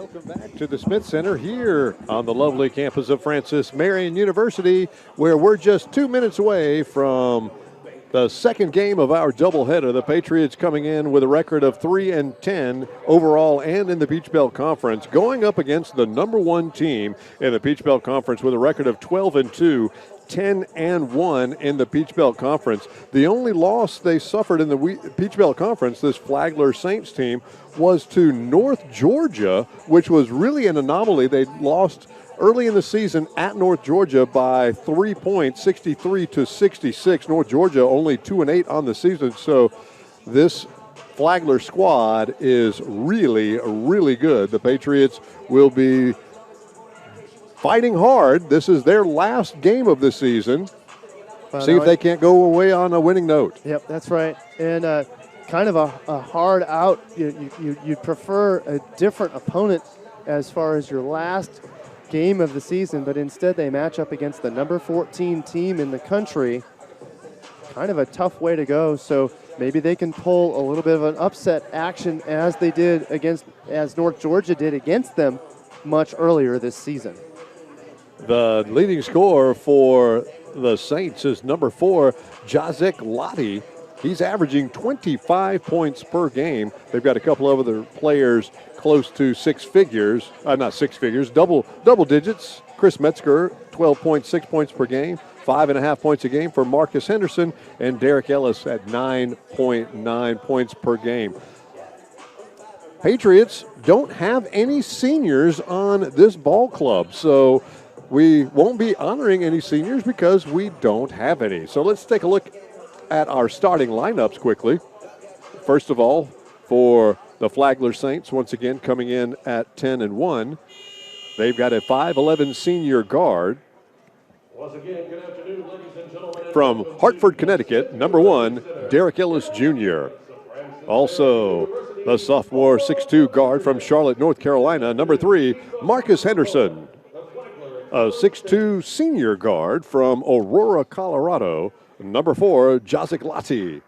Welcome back to the Smith Center here on the lovely campus of Francis Marion University, where we're just 2 minutes away from the second game of our doubleheader. The Patriots coming in with a record of 3-10 overall and in the Peach Belt Conference, going up against the number one team in the Peach Belt Conference with a record of 12-2. 10-1 in the Peach Belt Conference. The only loss they suffered in the Peach Belt Conference, this Flagler Saints team, was to North Georgia, which was really an anomaly. They lost early in the season at North Georgia by 3 points, 63-66. North Georgia only 2-8 on the season, so this Flagler squad is really, really good. The Patriots will be fighting hard. This is their last game of the season. See if they can't go away on a winning note. Yep, that's right. And kind of a hard out. You'd prefer a different opponent as far as your last game of the season, but instead they match up against the number 14 team in the country. Kind of a tough way to go. So maybe they can pull a little bit of an upset action as North Georgia did against them much earlier this season. The leading scorer for the Saints is number 4, Jacek Lottie. He's averaging 25 points per game. They've got a couple of other players close to double digits. Chris Metzger, 12.6 points per game, 5.5 points a game for Marcus Henderson, and Derek Ellis at 9.9 points per game. Patriots don't have any seniors on this ball club, so we won't be honoring any seniors because we don't have any. So let's take a look at our starting lineups quickly. First of all, for the Flagler Saints, once again coming in at 10-1. They've got a 5'11 senior guard. Once again, good afternoon, ladies and gentlemen. From Hartford, Connecticut, number 1, Derek Ellis Jr. Also, the sophomore 6'2 guard from Charlotte, North Carolina, number 3, Marcus Henderson. A 6'2 senior guard from Aurora, Colorado, number 4, Jacek Lottie.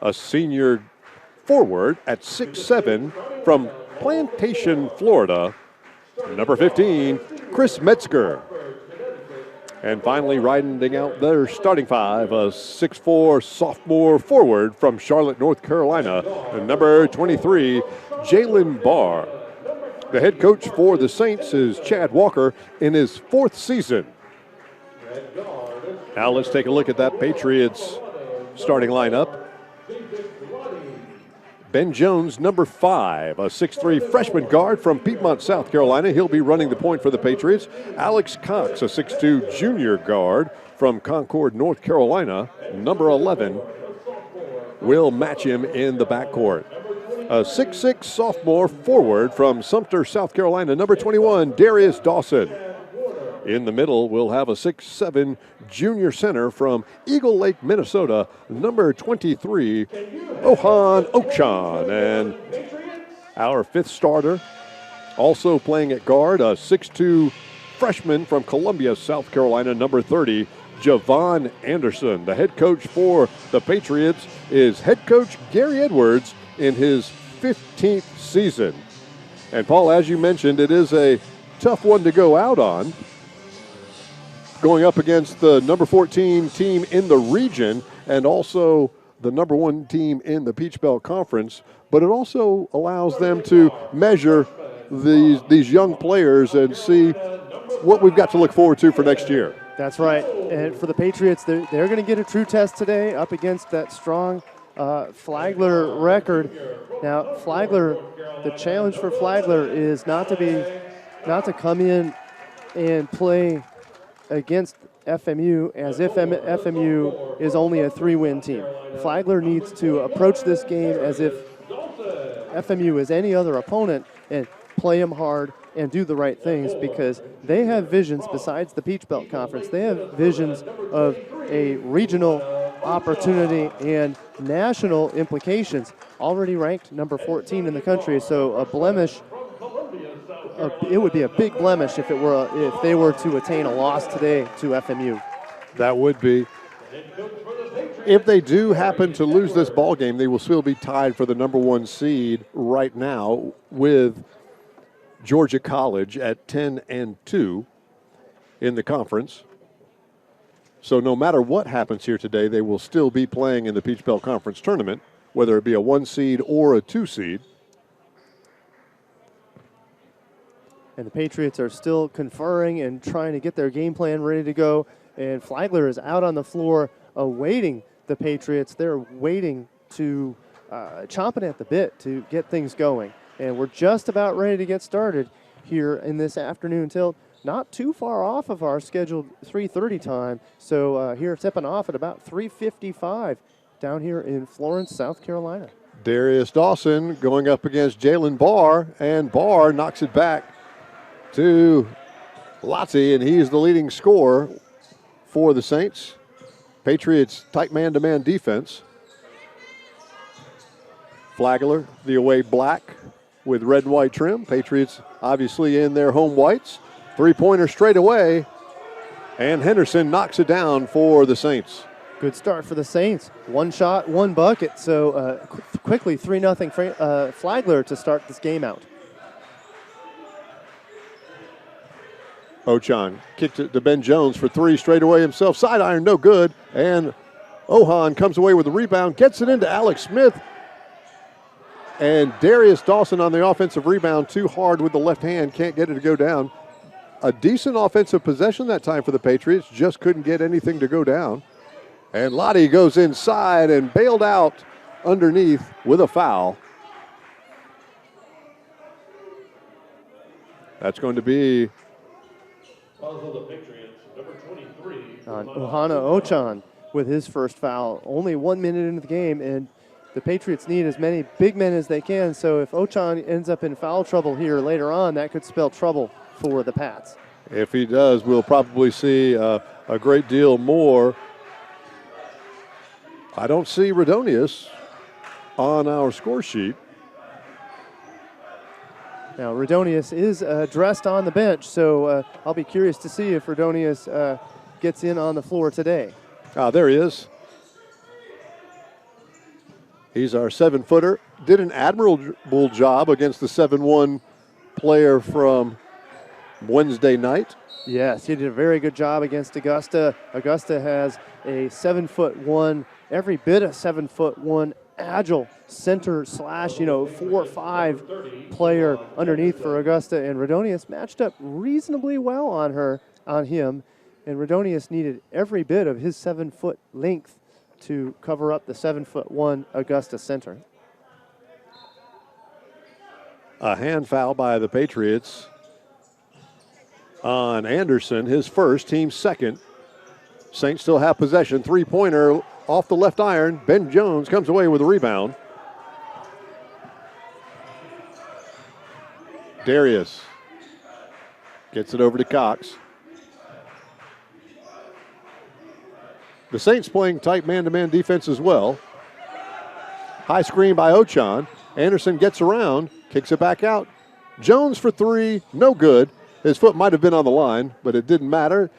A senior forward at 6'7 from Plantation, Florida, number 15, Chris Metzger. And finally, rounding out their starting five, a 6'4 sophomore forward from Charlotte, North Carolina, number 23, Jalen Barr. The head coach for the Saints is Chad Walker in his 4th season. Now let's take a look at that Patriots starting lineup. Ben Jones, number 5, a 6'3 freshman guard from Piedmont, South Carolina. He'll be running the point for the Patriots. Alex Cox, a 6'2 junior guard from Concord, North Carolina, number 11, will match him in the backcourt. A 6'6 sophomore forward from Sumter, South Carolina, number 21, Darius Dawson. In the middle, we'll have a 6'7 junior center from Eagle Lake, Minnesota, number 23, Ohan Okshan. And our 5th starter, also playing at guard, a 6'2 freshman from Columbia, South Carolina, number 30, Javon Anderson. The head coach for the Patriots is head coach Gary Edwards in his 15th season. And Paul, as you mentioned, it is a tough one to go out on, going up against the number 14 team in the region and also the number 1 team in the Peach Belt Conference, but it also allows them to measure these young players and see what we've got to look forward to for next year. That's right. And for the Patriots, they're going to get a true test today up against that strong Flagler record. Now, Flagler, the challenge for Flagler is not to come in and play against FMU as if FMU is only a 3-win team. Flagler needs to approach this game as if FMU is any other opponent and play them hard and do the right things, because they have visions besides the Peach Belt Conference. They have visions of a regional opportunity and national implications. Already ranked number 14 in the country, so a blemish. It would be a big blemish if they were to attain a loss today to FMU. That would be. If they do happen to lose this ball game, they will still be tied for the number 1 seed right now with Georgia College at 10-2 in the conference. So no matter what happens here today, they will still be playing in the Peach Belt Conference tournament, whether it be a 1 seed or a 2 seed. And the Patriots are still conferring and trying to get their game plan ready to go. And Flagler is out on the floor awaiting the Patriots. They're waiting to chomping at the bit to get things going. And we're just about ready to get started here in this afternoon tilt. Not too far off of our scheduled 3:30 time. So here tipping off at about 3:55 down here in Florence, South Carolina. Darius Dawson going up against Jalen Barr, and Barr knocks it back to Lottie, and he is the leading scorer for the Saints. Patriots tight man-to-man defense. Flagler, the away black with red and white trim. Patriots obviously in their home whites. Three-pointer straight away, and Henderson knocks it down for the Saints. Good start for the Saints. One shot, one bucket. So quickly 3-0 Flagler to start this game out. Ochan kicked it to Ben Jones for 3 straight away himself. Side iron, no good. And Ohan comes away with the rebound, gets it into Alex Smith. And Darius Dawson on the offensive rebound, too hard with the left hand, can't get it to go down. A decent offensive possession that time for the Patriots, just couldn't get anything to go down. And Lottie goes inside and bailed out underneath with a foul. That's going to be Also the Patriots, number 23. On Ohana Ochan with his first foul. Only 1 minute into the game, and the Patriots need as many big men as they can. So if Ochan ends up in foul trouble here later on, that could spell trouble for the Pats. If he does, we'll probably see a great deal more. I don't see Redonius on our score sheet. Now, Redonius is dressed on the bench, so I'll be curious to see if Redonius gets in on the floor today. There he is. He's our 7-footer. Did an admirable job against the 7-1 player from Wednesday night. Yes, he did a very good job against Augusta. Augusta has a 7'1", every bit of 7'1", agile center slash, 4-5 player underneath for Augusta, and Redonius matched up reasonably well on him, and Redonius needed every bit of his 7-foot length to cover up the 7'1" Augusta center. A hand foul by the Patriots on Anderson, his first, team second. Saints still have possession. Three-pointer off the left iron. Ben Jones comes away with a rebound. Darius gets it over to Cox. The Saints playing tight man-to-man defense as well. High screen by Ochan. Anderson gets around, kicks it back out. Jones for 3, no good. His foot might have been on the line, but it didn't matter.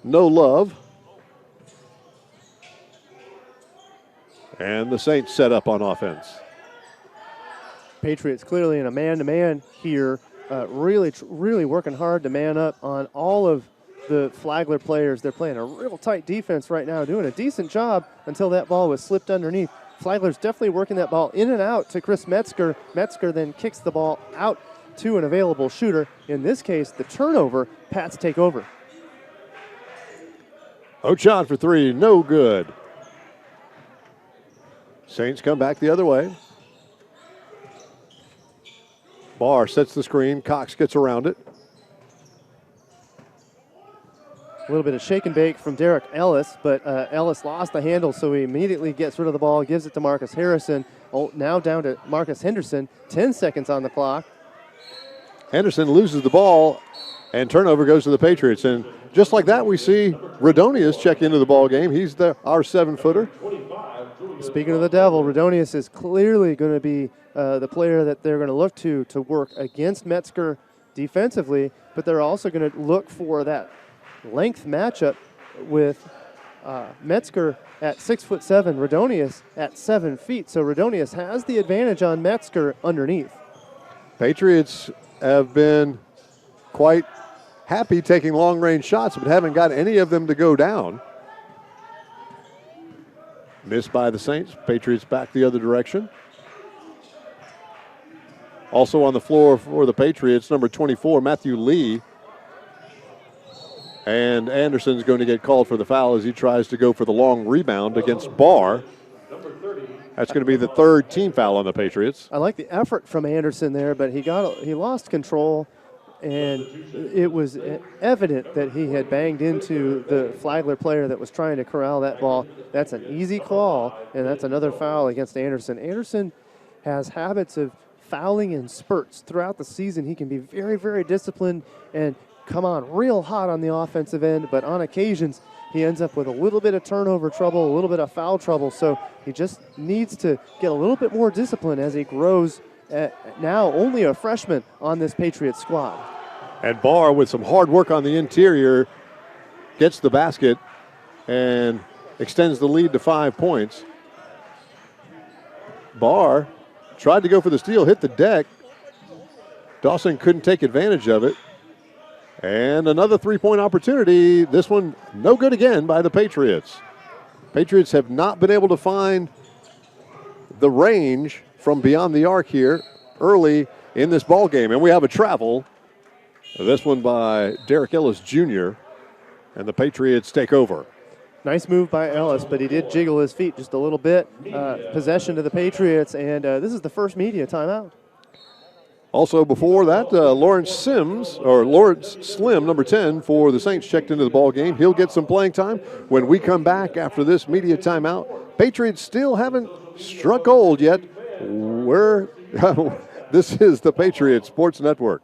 No love. And the Saints set up on offense. Patriots clearly in a man-to-man here, really working hard to man up on all of the Flagler players. They're playing a real tight defense right now, doing a decent job until that ball was slipped underneath. Flagler's definitely working that ball in and out to Chris Metzger. Metzger then kicks the ball out to an available shooter. In this case, the turnover, Pats take over. Ochan for 3, no good. Saints come back the other way. Barr sets the screen. Cox gets around it. A little bit of shake and bake from Derek Ellis, but Ellis lost the handle, so he immediately gets rid of the ball, gives it to Marcus Harrison. Oh, now down to Marcus Henderson. 10 seconds on the clock. Henderson loses the ball, and turnover goes to the Patriots. And just like that, we see Redonius check into the ball game. He's our 7-footer. Speaking of the devil, Redonius is clearly going to be the player that they're going to look to work against Metzger defensively, but they're also going to look for that length matchup with Metzger at 6'7", Radonius at 7 feet. So Radonius has the advantage on Metzger underneath. Patriots have been quite happy taking long-range shots, but haven't got any of them to go down. Missed by the Saints. Patriots back the other direction. Also on the floor for the Patriots, number 24, Matthew Lee. And Anderson's going to get called for the foul as he tries to go for the long rebound against Barr. That's going to be the third team foul on the Patriots. I like the effort from Anderson there, but he lost control, and it was evident that he had banged into the Flagler player that was trying to corral that ball. That's an easy call, and that's another foul against Anderson. Anderson has habits of fouling in spurts throughout the season. He can be very, very disciplined and come on real hot on the offensive end, but on occasions he ends up with a little bit of turnover trouble, a little bit of foul trouble. So he just needs to get a little bit more discipline as he grows. Now only a freshman on this Patriots squad. And Barr, with some hard work on the interior, gets the basket and extends the lead to 5 points. Barr tried to go for the steal, hit the deck. Dawson couldn't take advantage of it. And another three-point opportunity. This one no good again by the Patriots. Patriots have not been able to find the range from beyond the arc here early in this ball game. And we have a travel. This one by Derek Ellis Jr. And the Patriots take over. Nice move by Ellis, but he did jiggle his feet just a little bit. Possession to the Patriots, and this is the first media timeout. Also before that, Lawrence Slim, number 10 for the Saints, checked into the ball game. He'll get some playing time when we come back after this media timeout. Patriots still haven't struck gold yet. This is the Patriots Sports Network.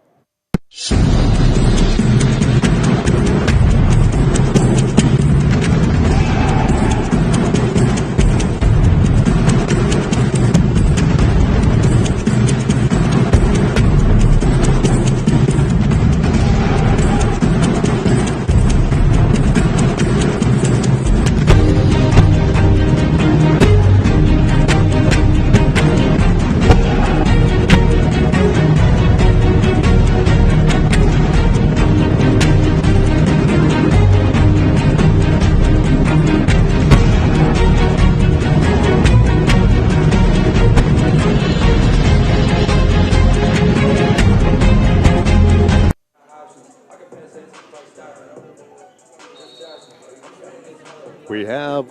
We have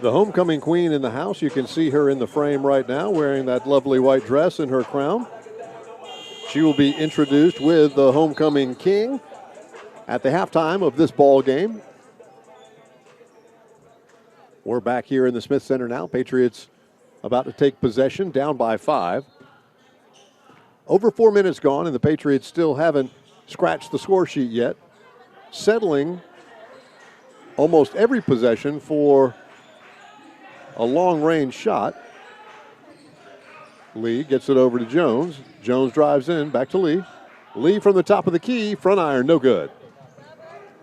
the homecoming queen in the house. You can see her in the frame right now wearing that lovely white dress and her crown. She will be introduced with the homecoming king at the halftime of this ball game. We're back here in the Smith Center now. Patriots about to take possession, down by 5. Over 4 minutes gone, and the Patriots still haven't scratched the score sheet yet. Settling almost every possession for a long-range shot. Lee gets it over to Jones. Jones drives in, back to Lee. Lee from the top of the key, front iron, no good.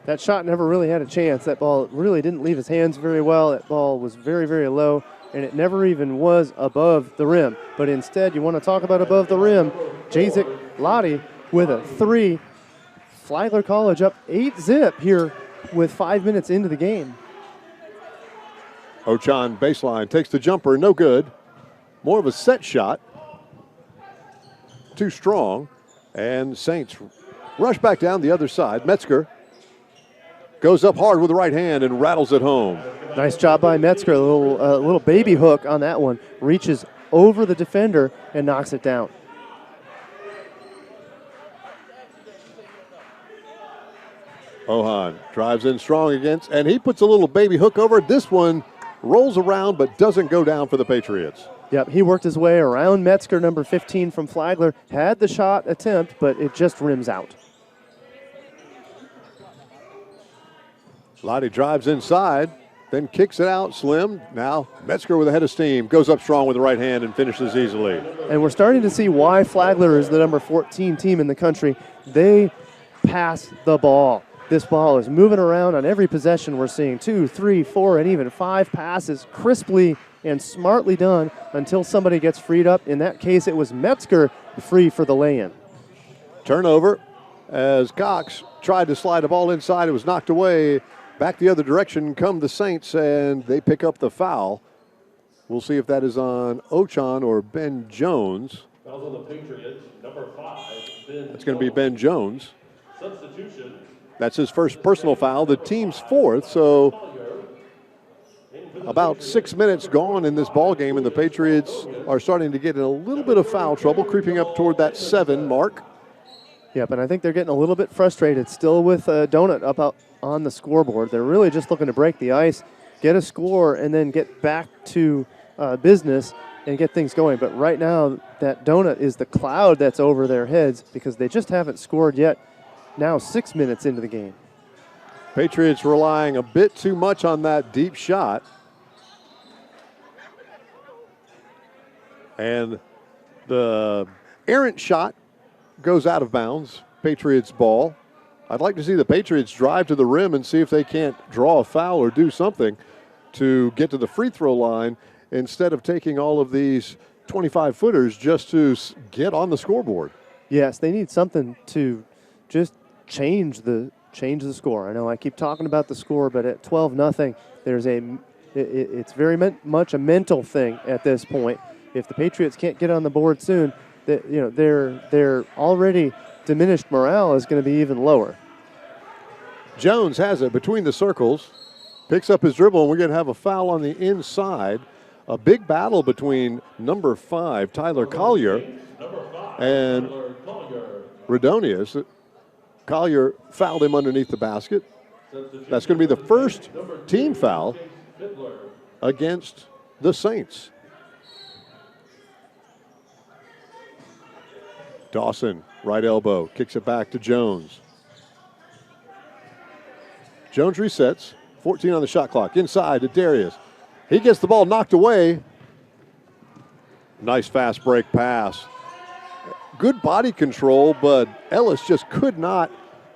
That shot never really had a chance. That ball really didn't leave his hands very well. That ball was very, very low, and it never even was above the rim. But instead, you want to talk about above the rim. Jacek Lottie with a 3. Flagler College up 8-zip here with 5 minutes into the game. Ochan baseline, takes the jumper, no good. More of a set shot. Too strong. And Saints rush back down the other side. Metzger goes up hard with the right hand and rattles it home. Nice job by Metzger. A little baby hook on that one. Reaches over the defender and knocks it down. Ohan drives in strong against, and he puts a little baby hook over it. This one rolls around but doesn't go down for the Patriots. Yep, he worked his way around Metzger, number 15 from Flagler. Had the shot attempt, but it just rims out. Lottie drives inside, then kicks it out. Slim. Now Metzger with a head of steam. Goes up strong with the right hand and finishes easily. And we're starting to see why Flagler is the number 14 team in the country. They pass the ball. This ball is moving around on every possession. We're seeing 2, 3, 4, and even 5 passes crisply and smartly done until somebody gets freed up. In that case, it was Metzger free for the lay-in. Turnover as Cox tried to slide the ball inside. It was knocked away. Back the other direction come the Saints, and they pick up the foul. We'll see if that is on Ochan or Ben Jones. Fouls on the Patriots, number 5, Ben. That's going to be Ben Jones. Substitution. That's his first personal foul, the team's 4th. So about 6 minutes gone in this ball game, and the Patriots are starting to get in a little bit of foul trouble, creeping up toward that 7 mark. Yep, and I think they're getting a little bit frustrated still with Donut up out on the scoreboard. They're really just looking to break the ice, get a score, and then get back to business and get things going. But right now, that Donut is the cloud that's over their heads because they just haven't scored yet. Now 6 minutes into the game. Patriots relying a bit too much on that deep shot. And the errant shot goes out of bounds. Patriots ball. I'd like to see the Patriots drive to the rim and see if they can't draw a foul or do something to get to the free throw line instead of taking all of these 25-footers just to get on the scoreboard. Yes, they need something to just change the score. I know I keep talking about the score, but at 12-0, it's very much a mental thing at this point. If the Patriots can't get on the board soon, their already diminished morale is going to be even lower. Jones has it between the circles, picks up his dribble, and we're going to have a foul on the inside. A big battle between number 5, Tyler Collier, and Redonius. Collier fouled him underneath the basket. That's going to be the first team foul against the Saints. Dawson, right elbow, kicks it back to Jones. Jones resets, 14 on the shot clock. Inside to Darius. He gets the ball knocked away. Nice fast break pass. Good body control, but Ellis just could not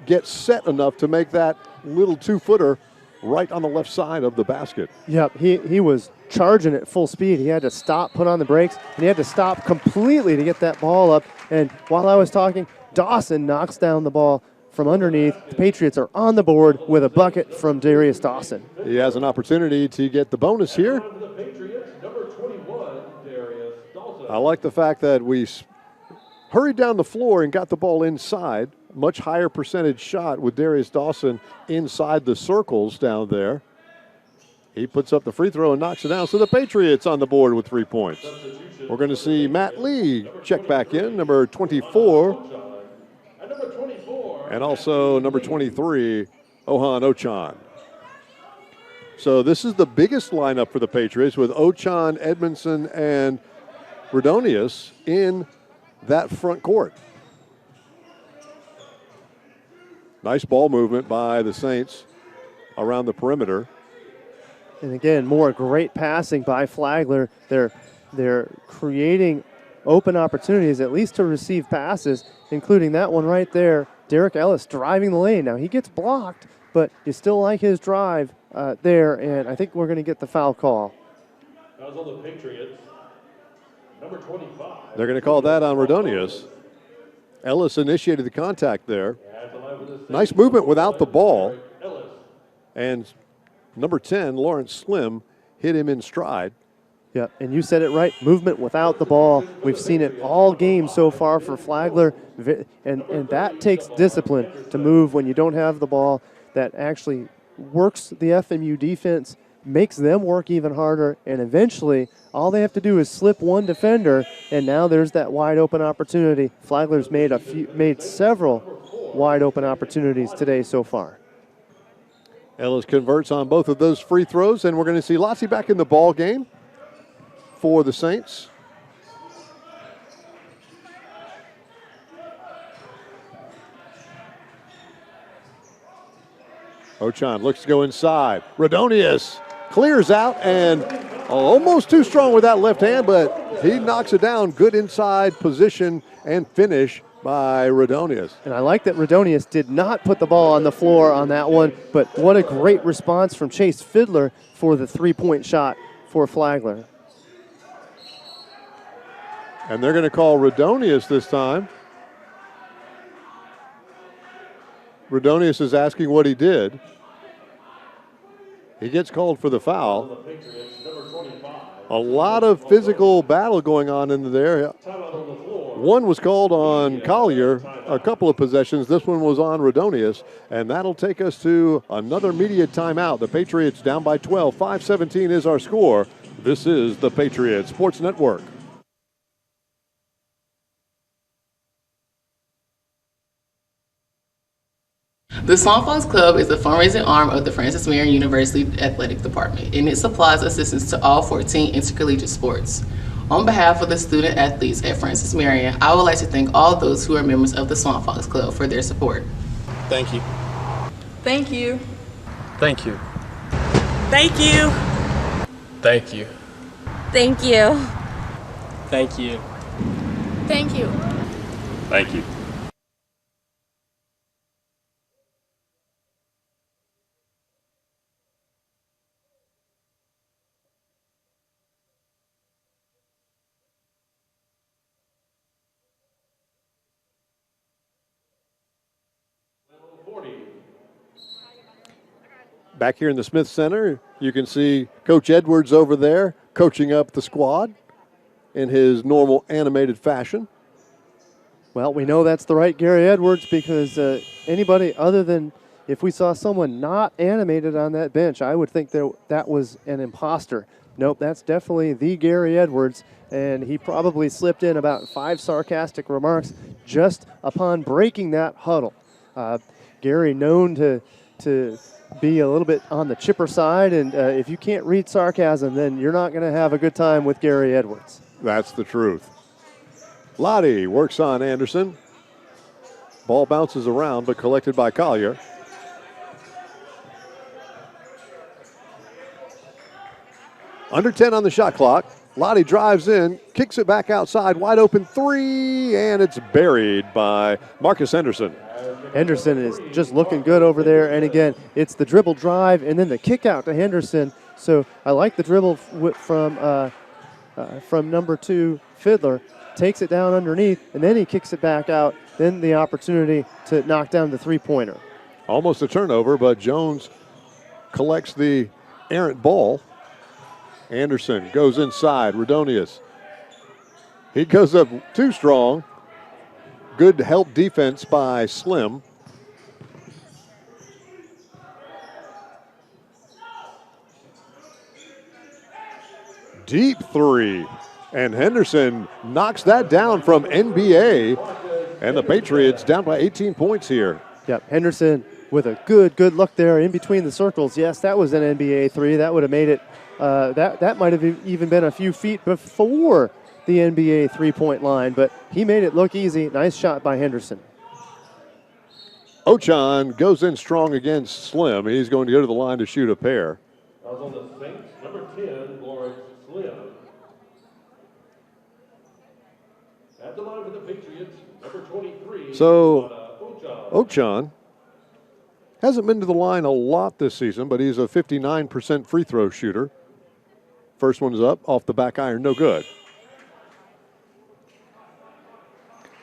get set enough to make that little 2-footer right on the left side of the basket. Yep, he was charging at full speed. He had to stop, put on the brakes, and he had to stop completely to get that ball up. And while I was talking, Dawson knocks down the ball from underneath. The Patriots are on the board with a bucket from Darius Dawson. He has an opportunity to get the bonus here. I like the fact that we hurried down the floor and got the ball inside. Much higher percentage shot with Darius Dawson inside the circles down there. He puts up the free throw and knocks it down. So the Patriots on the board with 3 points. We're going to see Matt Lee check back in, number 24. And also number 23, Ohan Ochan. So this is the biggest lineup for the Patriots with Ochan, Edmondson, and Redonius in that front court. Nice ball movement by the Saints around the perimeter. And again, more great passing by Flagler. They're creating open opportunities, at least to receive passes, including that one right there. Derek Ellis driving the lane. Now he gets blocked, but you still like his drive there, and I think we're going to get the foul call. That was on the Patriots. Number 25. They're going to call that on Redonius. Ellis initiated the contact there. Nice movement without the ball. And number 10, Lawrence Slim, hit him in stride. Yeah, and you said it right, movement without the ball. We've seen it all game so far for Flagler, and that takes discipline to move when you don't have the ball. That actually works the FMU defense, makes them work even harder, and eventually all they have to do is slip one defender, and now there's that wide open opportunity. Flagler's made several wide open opportunities today so far. Ellis converts on both of those free throws, and we're going to see Lotzie back in the ball game for the Saints. Ochan looks to go inside. Redonius clears out and almost too strong with that left hand, but he knocks it down. Good inside position and finish by Rodonius. And I like that Rodonius did not put the ball on the floor on that one, but what a great response from Chase Fiddler for the three-point shot for Flagler. And they're going to call Rodonius this time. Rodonius is asking what he did. He gets called for the foul. A lot of physical battle going on in there. One was called on Collier, a couple of possessions. This one was on Rodonius, and that'll take us to another media timeout. The Patriots down by 12. 5:17 is our score. This is the Patriots Sports Network. The Swan Fox Club is the fundraising arm of the Francis Marion University Athletic Department, and it supplies assistance to all 14 intercollegiate sports. On behalf of the student athletes at Francis Marion, I would like to thank all those who are members of the Swan Fox Club for their support. Thank you. Thank you. Thank you. Thank you. Thank you. Thank you. Thank you. Thank you. Thank you. Back here in the Smith Center, you can see Coach Edwards over there coaching up the squad in his normal animated fashion. Well, we know that's the right Gary Edwards because anybody other than if we saw someone not animated on that bench, I would think that was an imposter. Nope, that's definitely the Gary Edwards, and he probably slipped in about 5 sarcastic remarks just upon breaking that huddle. Gary known to be a little bit on the chipper side, and if you can't read sarcasm, then you're not going to have a good time with Gary Edwards. That's the truth. Lottie works on Anderson. Ball bounces around, but collected by Collier. Under 10 on the shot clock. Lottie drives in, kicks it back outside, wide open three, and it's buried by Marcus Henderson. Henderson is just looking good over there, and again, it's the dribble drive and then the kick out to Henderson. So I like the dribble from number 2, Fiddler. Takes it down underneath, and then he kicks it back out. Then the opportunity to knock down the three-pointer. Almost a turnover, but Jones collects the errant ball. Anderson goes inside. Rodonius. He goes up too strong. Good help defense by Slim. Deep three. And Henderson knocks that down from NBA. And the Patriots down by 18 points here. Yep, Henderson with a good look there in between the circles. Yes, that was an NBA three. That would have made it, that might have even been a few feet before the NBA three-point line, but he made it look easy. Nice shot by Henderson. Ochan goes in strong against Slim. He's going to go to the line to shoot a pair. Fouls on the Saints, number 10, Lawrence Slim. At the line for the Patriots, number 23. So, Ochan hasn't been to the line a lot this season, but he's a 59% free throw shooter. First one's up, off the back iron, no good.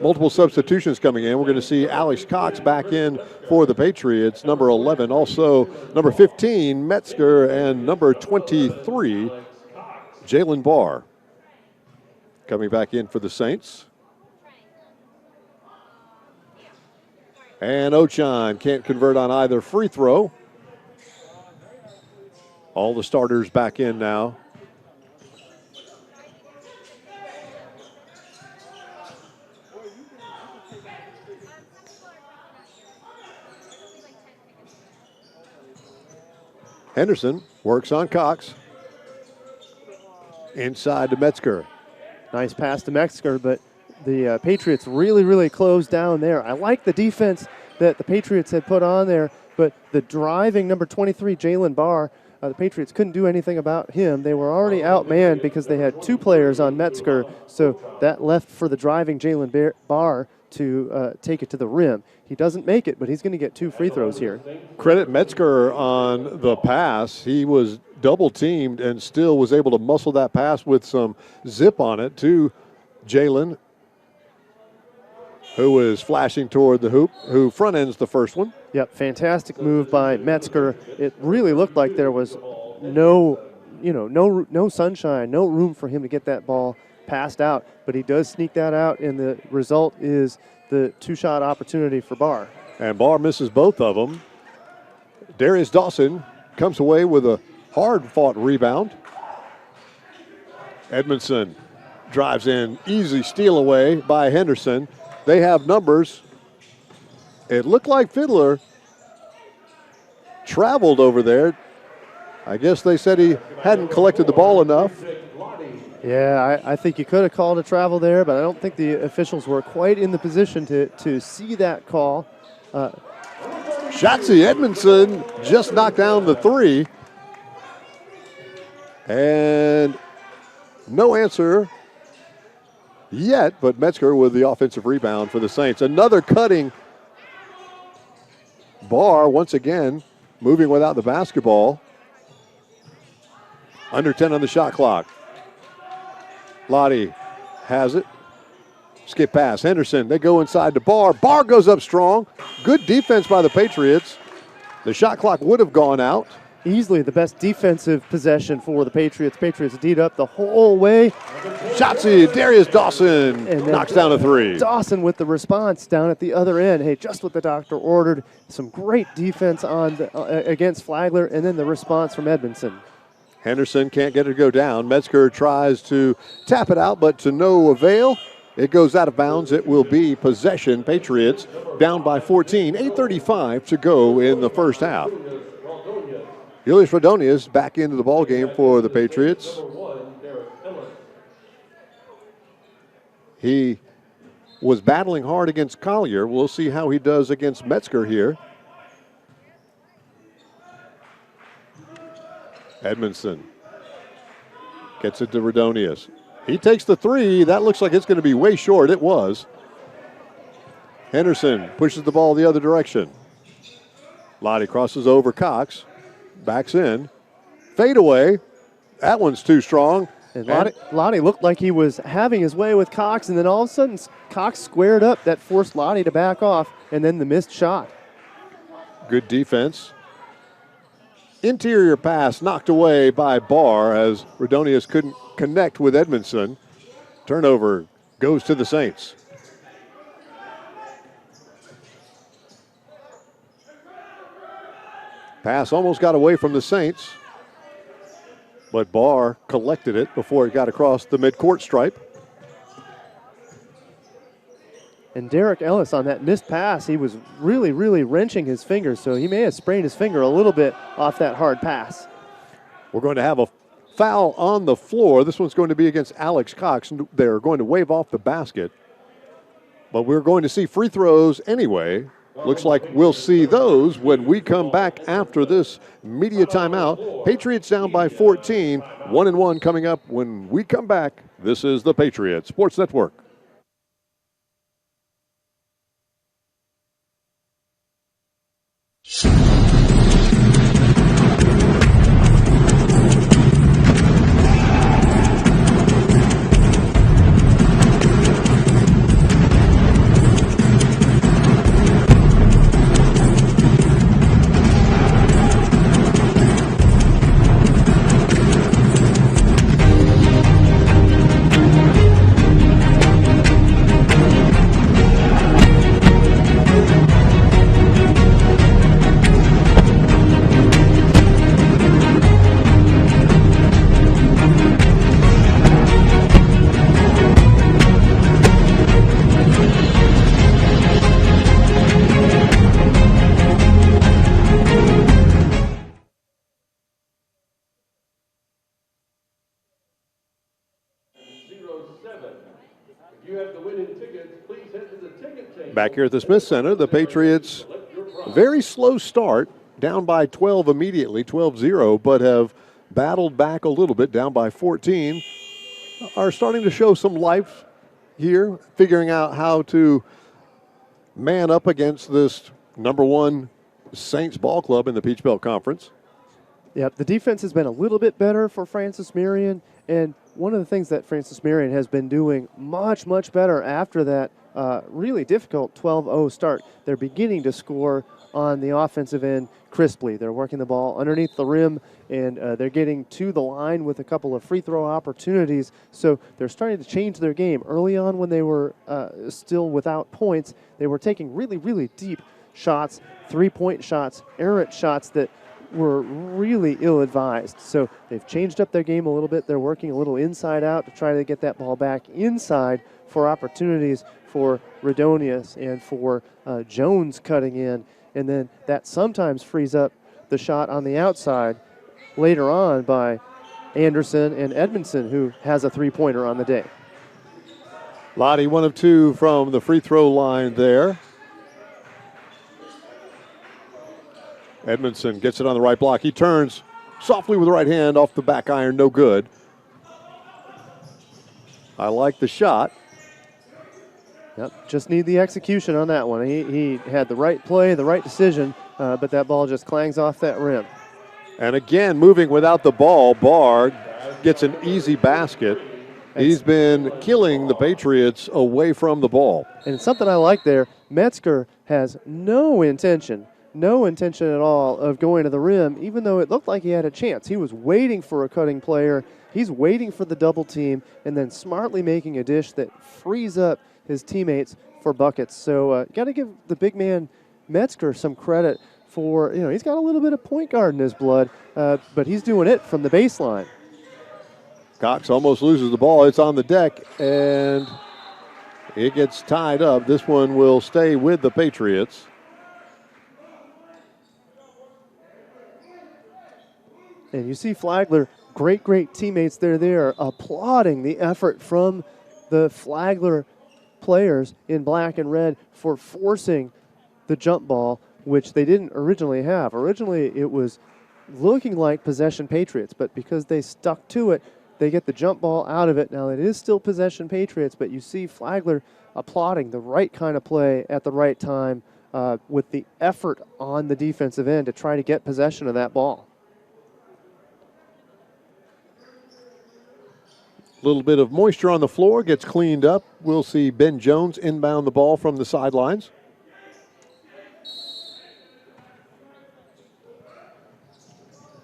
Multiple substitutions coming in. We're going to see Alex Cox back in for the Patriots, number 11. Also, number 15, Metzger, and number 23, Jalen Barr. Coming back in for the Saints. And Ochan can't convert on either free throw. All the starters back in now. Henderson works on Cox. Inside to Metzger. Nice pass to Metzger, but the Patriots really closed down there. I like the defense that the Patriots had put on there, but the driving number 23, Jalen Barr, the Patriots couldn't do anything about him. They were already outmanned because they had 2 players on Metzger, so that left for the driving Jalen Barr to take it to the rim. He doesn't make it, but he's going to get 2 free throws here. Credit Metzger on the pass. He was double teamed and still was able to muscle that pass with some zip on it to Jalen, who is flashing toward the hoop, who front ends the first one. Yep, fantastic move by Metzger. It really looked like there was no sunshine, no room for him to get that ball passed out, but he does sneak that out, and the result is the 2-shot opportunity for Barr. And Barr misses both of them. Darius Dawson comes away with a hard-fought rebound. Edmondson drives in, easy steal away by Henderson. They have numbers. It looked like Fiddler traveled over there. I guess they said he hadn't collected the ball enough. Yeah, I think you could have called a travel there, but I don't think the officials were quite in the position to see that call. Shotzi Edmondson just knocked down the 3. And no answer yet, but Metzger with the offensive rebound for the Saints. Another cutting Barr once again moving without the basketball. Under 10 on the shot clock. Lottie has it. Skip pass. Henderson, they go inside to Barr. Barr goes up strong. Good defense by the Patriots. The shot clock would have gone out. Easily the best defensive possession for the Patriots. Patriots D'd up the whole way. Shotzi, Darius Dawson knocks down a 3. Dawson with the response down at the other end. Hey, just what the doctor ordered. Some great defense on against Flagler, and then the response from Edmondson. Henderson can't get it to go down. Metzger tries to tap it out, but to no avail. It goes out of bounds. It will be possession. Patriots down by 14. 8:35 to go in the first half. Julius Rodonius back into the ball game for the Patriots. He was battling hard against Collier. We'll see how he does against Metzger here. Edmondson gets it to Rodonius. He takes the 3. That looks like it's going to be way short. It was. Henderson pushes the ball the other direction. Lottie crosses over Cox. Backs in. Fade away. That one's too strong. And Lottie looked like he was having his way with Cox, and then all of a sudden Cox squared up. That forced Lottie to back off, and then the missed shot. Good defense. Interior pass knocked away by Barr as Rodonius couldn't connect with Edmondson. Turnover goes to the Saints. Pass almost got away from the Saints, but Barr collected it before it got across the midcourt stripe. And Derek Ellis on that missed pass, he was really, really wrenching his fingers, so he may have sprained his finger a little bit off that hard pass. We're going to have a foul on the floor. This one's going to be against Alex Cox. They're going to wave off the basket, but we're going to see free throws anyway. Looks like we'll see those when we come back after this media timeout. Patriots down by 14, 1-1 coming up when we come back. This is the Patriots Sports Network. Back here at the Smith Center, the Patriots, very slow start. down by 12 immediately, 12-0, but have battled back a little bit, down by 14, are starting to show some life here, figuring out how to man up against this number one Saints ball club in the Peach Belt Conference. Yep, the defense has been a little bit better for Francis Marion, and one of the things that Francis Marion has been doing much, much better after that really difficult 12-0 start. They're beginning to score on the offensive end crisply. They're working the ball underneath the rim, and they're getting to the line with a couple of free throw opportunities. So they're starting to change their game. Early on when they were still without points, they were taking really, really deep shots, three-point shots, errant shots that were really ill-advised. So they've changed up their game a little bit. They're working a little inside out to try to get that ball back inside for opportunities for Redonius and for Jones cutting in. And then that sometimes frees up the shot on the outside later on by Anderson and Edmondson, who has a three-pointer on the day. Lottie, 1 of 2 from the free throw line there. Edmondson gets it on the right block. He turns softly with the right hand off the back iron, no good. I like the shot. Yep, just need the execution on that one. He had the right play, the right decision, but that ball just clangs off that rim. And again, moving without the ball, Barr gets an easy basket. He's been killing the Patriots away from the ball. And something I like there, Metzger has no intention at all of going to the rim, even though it looked like he had a chance. He was waiting for a cutting player. He's waiting for the double team and then smartly making a dish that frees up his teammates for buckets. So got to give the big man Metzger some credit for, he's got a little bit of point guard in his blood, but he's doing it from the baseline. Cox almost loses the ball. It's on the deck, and it gets tied up. This one will stay with the Patriots. And you see Flagler, great teammates there applauding the effort from the Flagler players in black and red for forcing the jump ball, which they didn't originally have. Originally, it was looking like possession Patriots, but because they stuck to it, they get the jump ball out of it. Now, it is still possession Patriots, but you see Flagler applauding the right kind of play at the right time with the effort on the defensive end to try to get possession of that ball. Little bit of moisture on the floor, gets cleaned up. We'll see Ben Jones inbound the ball from the sidelines.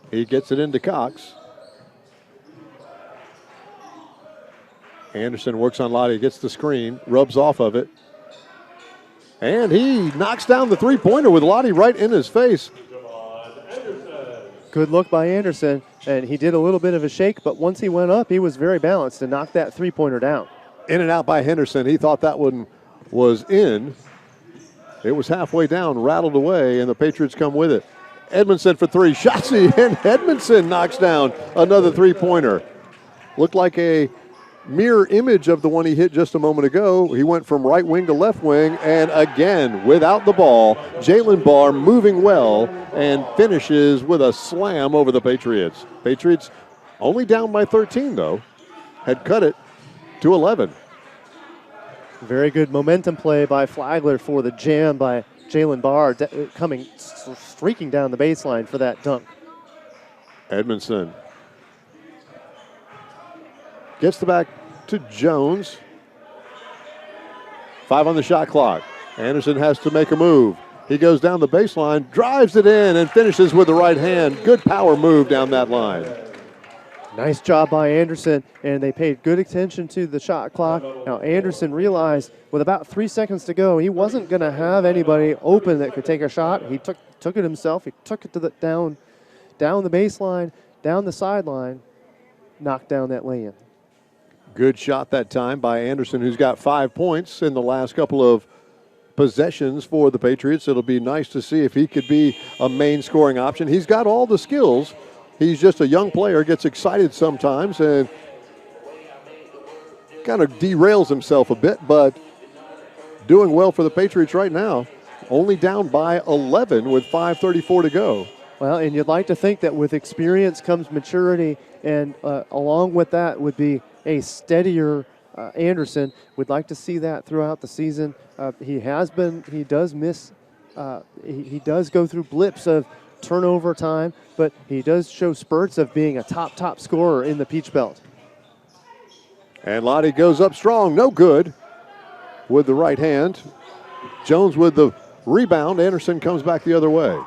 He gets it into Cox. Anderson works on Lottie, gets the screen, rubs off of it. And he knocks down the three-pointer with Lottie right in his face. Good look by Anderson, and he did a little bit of a shake, but once he went up, he was very balanced and knocked that three-pointer down. In and out by Henderson. He thought that one was in. It was halfway down, rattled away, and the Patriots come with it. Edmondson for three. Shotzi, and Edmondson knocks down another three-pointer. Looked like a mirror image of the one he hit just a moment ago. He went from right wing to left wing, and again, without the ball, Jalen Barr moving well and finishes with a slam over the Patriots. Patriots only down by 13, though. Had cut it to 11. Very good momentum play by Flagler for the jam by Jalen Barr, streaking down the baseline for that dunk. Edmondson gets the back to Jones. 5 on the shot clock. Anderson has to make a move. He goes down the baseline, drives it in, and finishes with the right hand. Good power move down that line. Nice job by Anderson, and they paid good attention to the shot clock. Now, Anderson realized with about 3 seconds to go, he wasn't going to have anybody open that could take a shot. He took it himself. He took it to the down the baseline, down the sideline, knocked down that lay-in. Good shot that time by Anderson, who's got 5 points in the last couple of possessions for the Patriots. It'll be nice to see if he could be a main scoring option. He's got all the skills. He's just a young player, gets excited sometimes and kind of derails himself a bit, but doing well for the Patriots right now. only down by 11 with 5:34 to go. Well, and you'd like to think that with experience comes maturity, and along with that would be a steadier Anderson. We'd like to see that throughout the season. He does miss, he does go through blips of turnover time, but he does show spurts of being a top scorer in the Peach Belt. And Lottie goes up strong, no good with the right hand. Jones with the rebound. Anderson comes back the other way.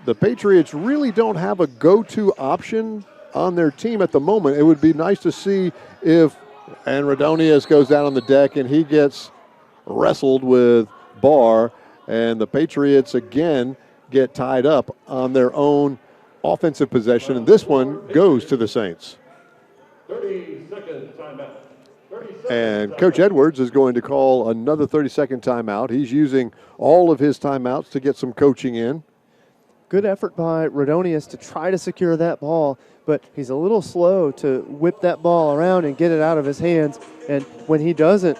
The Patriots really don't have a go-to option on their team at the moment. It would be nice to see if, and Radonius goes down on the deck and he gets wrestled with Barr, and the Patriots again get tied up on their own offensive possession, and this one goes to the Saints. 30-second timeout. And Coach Edwards is going to call another 30-second timeout. He's using all of his timeouts to get some coaching in. Good effort by Radonius to try to secure that ball, but he's a little slow to whip that ball around and get it out of his hands. And when he doesn't,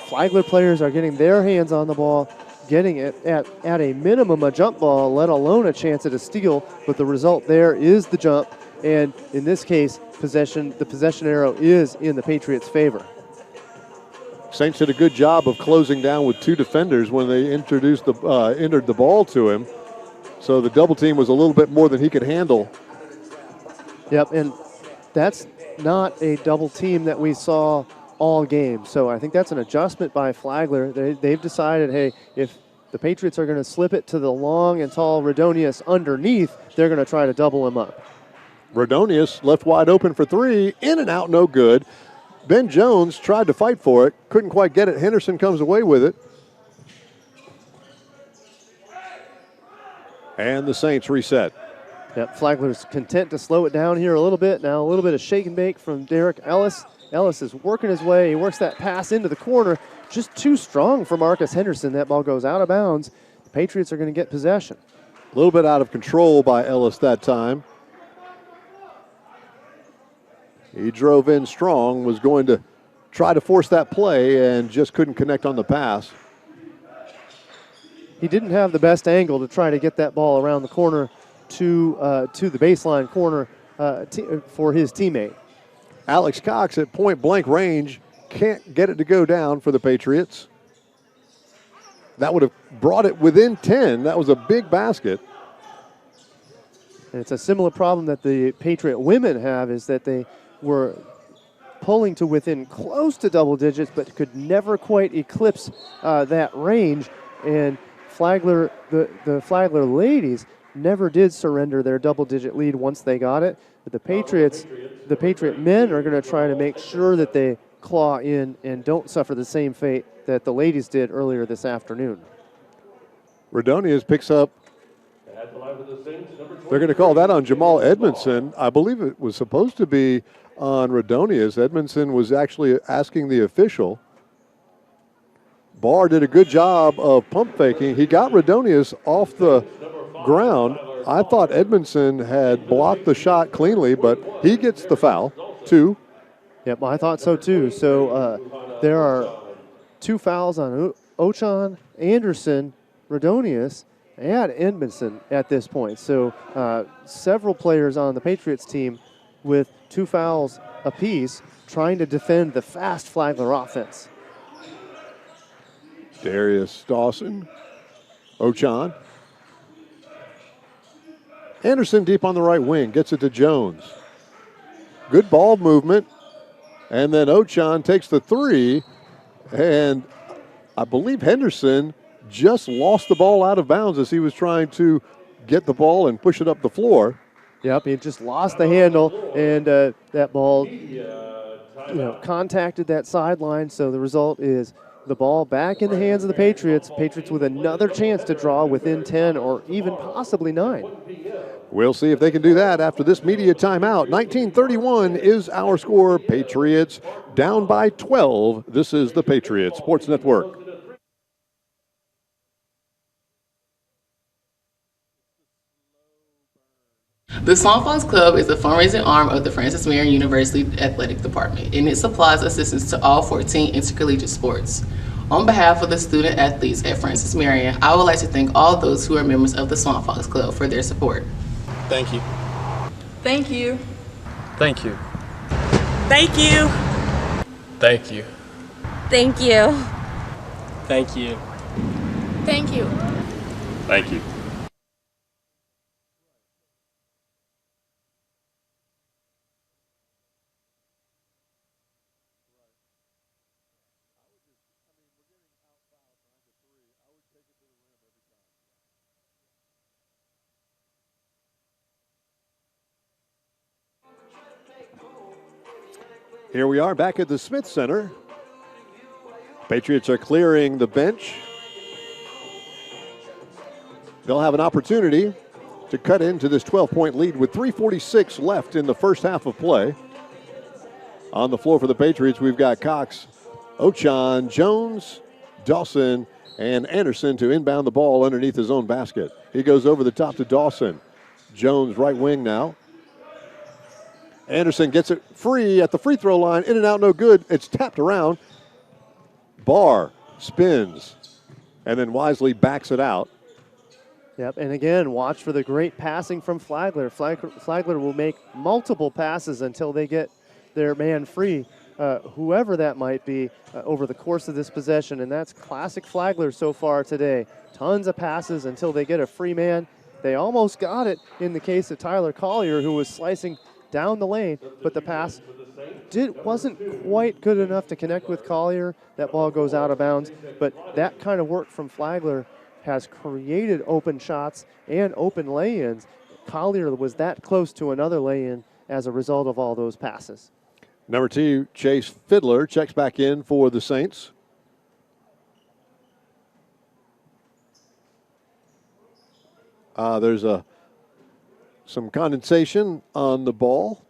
Flagler players are getting their hands on the ball, getting it at a minimum a jump ball, let alone a chance at a steal. But the result there is the jump, and in this case, the possession arrow is in the Patriots' favor. Saints did a good job of closing down with two defenders when they entered the ball to him. So the double team was a little bit more than he could handle. Yep, and that's not a double team that we saw all game. So I think that's an adjustment by Flagler. They've decided, hey, if the Patriots are going to slip it to the long and tall Radonius underneath, they're going to try to double him up. Radonius left wide open for three, in and out, no good. Ben Jones tried to fight for it, couldn't quite get it. Henderson comes away with it. And the Saints reset. Yep, Flagler's content to slow it down here a little bit. Now a little bit of shake and bake from Derek Ellis. Ellis is working his way. He works that pass into the corner. Just too strong for Marcus Henderson. That ball goes out of bounds. The Patriots are going to get possession. A little bit out of control by Ellis that time. He drove in strong, was going to try to force that play and just couldn't connect on the pass. He didn't have the best angle to try to get that ball around the corner to the baseline corner for his teammate. Alex Cox at point blank range can't get it to go down for the Patriots. That would have brought it within 10. That was a big basket. And it's a similar problem that the Patriot women have, is that they were pulling to within close to double digits but could never quite eclipse that range. And Flagler, the Flagler ladies never did surrender their double-digit lead once they got it. But the Patriot men are going to try to make sure that they claw in and don't suffer the same fate that the ladies did earlier this afternoon. Radonius picks up. They're going to call that on Jamal Edmondson. I believe it was supposed to be on Radonius. Edmondson was actually asking the official. Barr did a good job of pump faking. He got Radonius off the ground. I thought Edmondson had blocked the shot cleanly, but he gets the foul, 2. Yep, I thought so too. So there are 2 fouls on Ochan, Anderson, Radonius, and Edmondson at this point. So several players on the Patriots team with 2 fouls apiece trying to defend the fast Flagler offense. Darius Dawson, Ochan. Anderson deep on the right wing, gets it to Jones. Good ball movement. And then Ochan takes the 3. And I believe Henderson just lost the ball out of bounds as he was trying to get the ball and push it up the floor. Yep, he just lost the handle, and that ball contacted that sideline. So the result is the ball back in the hands of the Patriots. Patriots with another chance to draw within 10 or even possibly 9. We'll see if they can do that after this media timeout. 19-31 is our score. Patriots down by 12. This is the Patriots Sports Network. The Small Falls Club is a fundraising arm of the Francis Marion University Athletic Department, and it supplies assistance to all 14 intercollegiate sports. On behalf of the student athletes at Francis Marion, I would like to thank all those who are members of the Swamp Fox Club for their support. Thank you. Thank you. Thank you. Thank you. Thank you. Thank you. Thank you. Thank you. Thank you. Here we are back at the Smith Center. Patriots are clearing the bench. They'll have an opportunity to cut into this 12-point lead with 3:46 left in the first half of play. On the floor for the Patriots, we've got Cox, Ochan, Jones, Dawson, and Anderson to inbound the ball underneath his own basket. He goes over the top to Dawson. Jones right wing now. Anderson gets it free at the free throw line. In and out, no good. It's tapped around. Barr spins and then wisely backs it out. Yep, and again, watch for the great passing from Flagler. Flagler will make multiple passes until they get their man free, whoever that might be, over the course of this possession, and that's classic Flagler so far today. Tons of passes until they get a free man. They almost got it in the case of Tyler Collier, who was slicing down the lane, but the pass wasn't quite good enough to connect with Collier. That ball goes out of bounds, but that kind of work from Flagler has created open shots and open lay-ins. Collier was that close to another lay-in as a result of all those passes. Number 2, Chase Fiddler checks back in for the Saints. There's some condensation on the ball,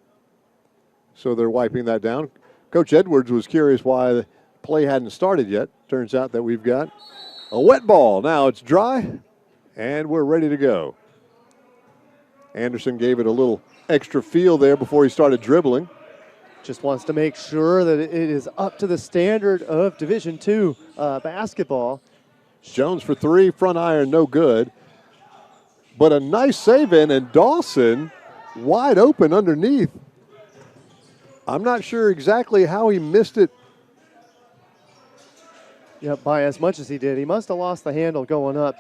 so they're wiping that down. Coach Edwards was curious why the play hadn't started yet. Turns out that we've got a wet ball. Now it's dry, and we're ready to go. Anderson gave it a little extra feel there before he started dribbling. Just wants to make sure that it is up to the standard of Division II basketball. Jones for 3, front iron, no good. But a nice save in, and Dawson wide open underneath. I'm not sure exactly how he missed it. Yeah, by as much as he did. He must have lost the handle going up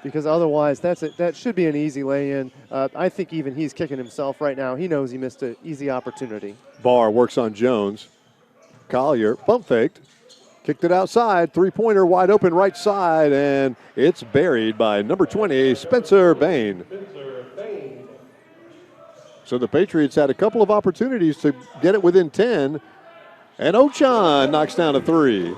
because otherwise that should be an easy lay-in. I think even he's kicking himself right now. He knows he missed an easy opportunity. Barr works on Jones. Collier pump faked. Kicked it outside. Three-pointer wide open right side, and it's buried by number 20, Spencer Bain. So the Patriots had a couple of opportunities to get it within 10, and Ochan knocks down a 3.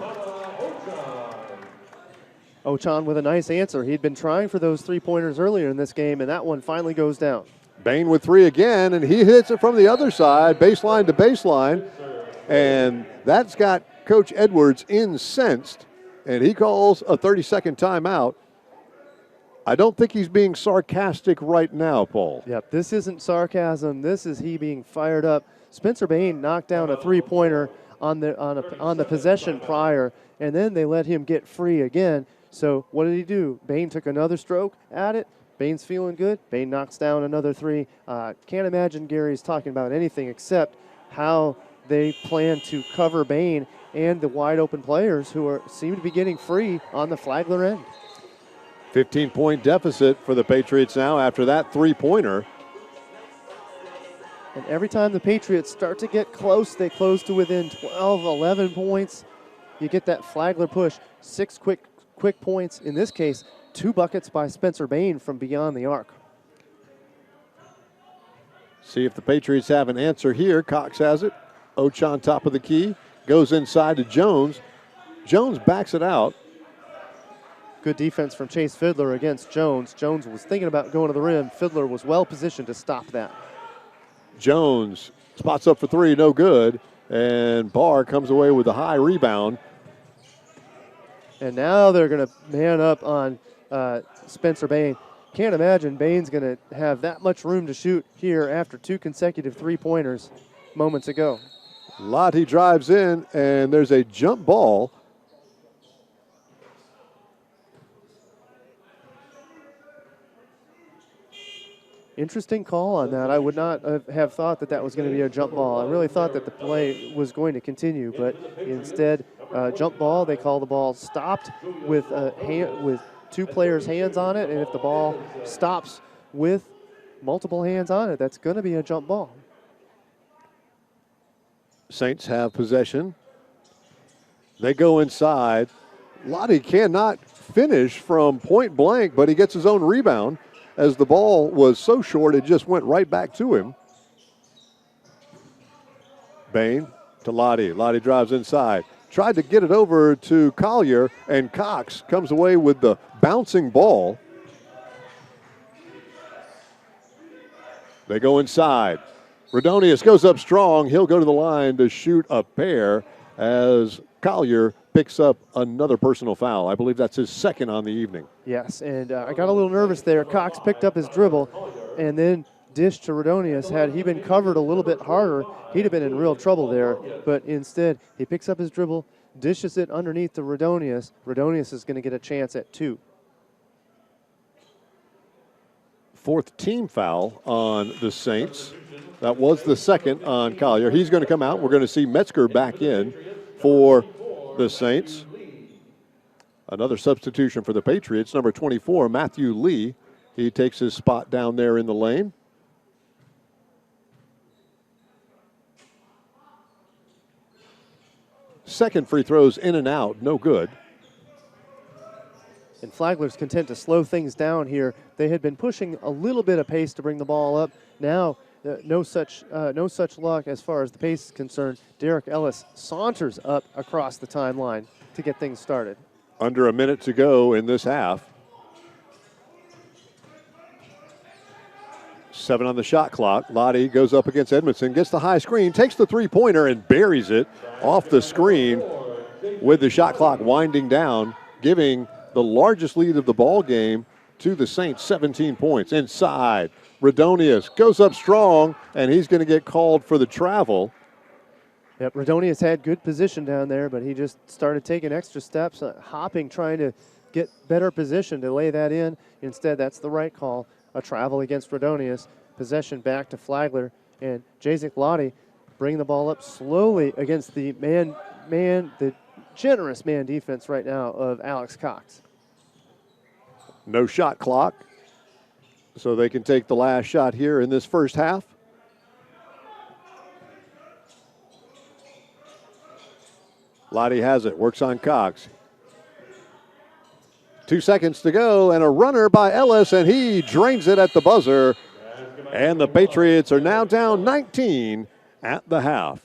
Ochan with a nice answer. He'd been trying for those three-pointers earlier in this game, and that one finally goes down. Bain with 3 again, and he hits it from the other side, baseline to baseline, and that's got Coach Edwards incensed, and he calls a 30-second timeout. I don't think he's being sarcastic right now, Paul. Yep, this isn't sarcasm. This is he being fired up. Spencer Bain knocked down a three-pointer on the possession prior, and then they let him get free again. So what did he do? Bain took another stroke at it. Bain's feeling good. Bain knocks down another 3. Can't imagine Gary's talking about anything except how they plan to cover Bain and the wide open players who seem to be getting free on the Flagler end. 15-point deficit for the Patriots now after that three-pointer. And every time the Patriots start to get close, they close to within 12, 11 points. You get that Flagler push. 6 quick points. In this case, 2 buckets by Spencer Bain from beyond the arc. See if the Patriots have an answer here. Cox has it. Ochan top of the key. Goes inside to Jones. Jones backs it out. Good defense from Chase Fiddler against Jones. Jones was thinking about going to the rim. Fiddler was well positioned to stop that. Jones spots up for 3, no good. And Barr comes away with a high rebound. And now they're going to man up on Spencer Bain. Can't imagine Bain's going to have that much room to shoot here after 2 consecutive three-pointers moments ago. Lottie drives in, and there's a jump ball. Interesting call on that. I would not have thought that that was going to be a jump ball. I really thought that the play was going to continue, but instead, jump ball. They call the ball stopped with with 2 players' hands on it, and if the ball stops with multiple hands on it, that's going to be a jump ball. Saints have possession. They go inside. Lottie cannot finish from point blank, but he gets his own rebound as the ball was so short it just went right back to him. Bain to Lottie. Lottie drives inside. Tried to get it over to Collier, and Cox comes away with the bouncing ball. They go inside. Redonius goes up strong. He'll go to the line to shoot a pair as Collier picks up another personal foul. I believe that's his second on the evening. Yes, and I got a little nervous there. Cox picked up his dribble and then dished to Redonius. Had he been covered a little bit harder, he'd have been in real trouble there. But instead, he picks up his dribble, dishes it underneath to Redonius. Redonius is going to get a chance at 2. Fourth team foul on the Saints. That was the second on Collier. He's going to come out. We're going to see Metzger back in for the Saints. Another substitution for the Patriots, number 24, Matthew Lee. He takes his spot down there in the lane. Second free throws in and out, no good. And Flagler's content to slow things down here. They had been pushing a little bit of pace to bring the ball up. Now, no such luck as far as the pace is concerned. Derek Ellis saunters up across the timeline to get things started. Under a minute to go in this half. 7 on the shot clock. Lottie goes up against Edmondson, gets the high screen, takes the three-pointer and buries it off the screen with the shot clock winding down, giving the largest lead of the ball game to the Saints, 17 points. Inside, Redonius goes up strong, and he's going to get called for the travel. Yep, Redonius had good position down there, but he just started taking extra steps, hopping, trying to get better position to lay that in. Instead, that's the right call. A travel against Redonius. Possession back to Flagler, and Jacek Lottie bringing the ball up slowly against the the generous man defense right now of Alex Cox. No shot clock, so they can take the last shot here in this first half. Lottie has it, works on Cox. 2 seconds to go, and a runner by Ellis, and he drains it at the buzzer. And the Patriots are now down 19 at the half.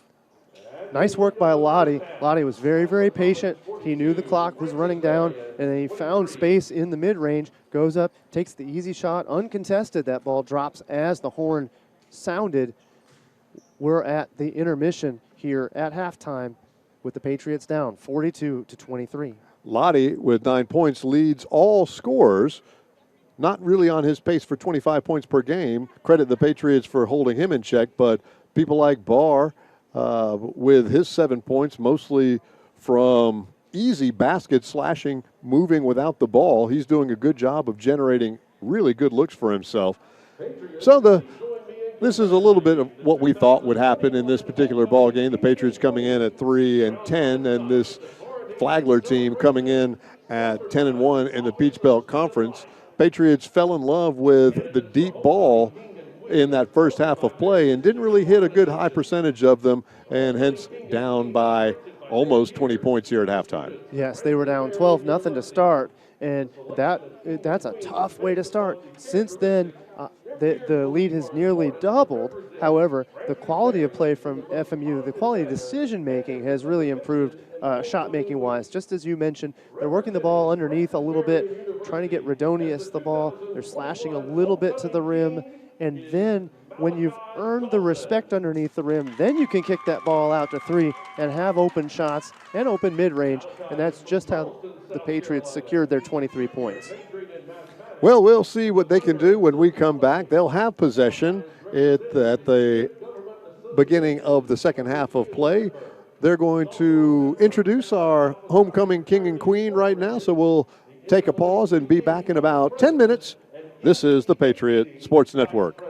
Nice work by Lottie. Lottie was very, very patient. He knew the clock was running down, and he found space in the mid-range, goes up, takes the easy shot, uncontested. That ball drops as the horn sounded. We're at the intermission here at halftime with the Patriots down 42-23. Lottie, with 9 points, leads all scorers. Not really on his pace for 25 points per game. Credit the Patriots for holding him in check, but people like Barr with his 7 points, mostly from easy basket slashing, moving without the ball. He's doing a good job of generating really good looks for himself. So this is a little bit of what we thought would happen in this particular ball game. The Patriots coming in at 3-10, and this Flagler team coming in at 10-1 in the Peach Belt Conference. Patriots fell in love with the deep ball in that first half of play and didn't really hit a good high percentage of them, and hence down by almost 20 points here at halftime. Yes, they were down 12-0 to start, and that's a tough way to start. Since then, the lead has nearly doubled. However, the quality of play from FMU, the quality of decision-making has really improved shot-making wise. Just as you mentioned, they're working the ball underneath a little bit, trying to get Redonius the ball. They're slashing a little bit to the rim, and then when you've earned the respect underneath the rim, then you can kick that ball out to 3 and have open shots and open mid-range, and that's just how the Patriots secured their 23 points. Well, we'll see what they can do when we come back. They'll have possession at the beginning of the second half of play. They're going to introduce our homecoming king and queen right now, so we'll take a pause and be back in about 10 minutes This is the Patriot Sports Network.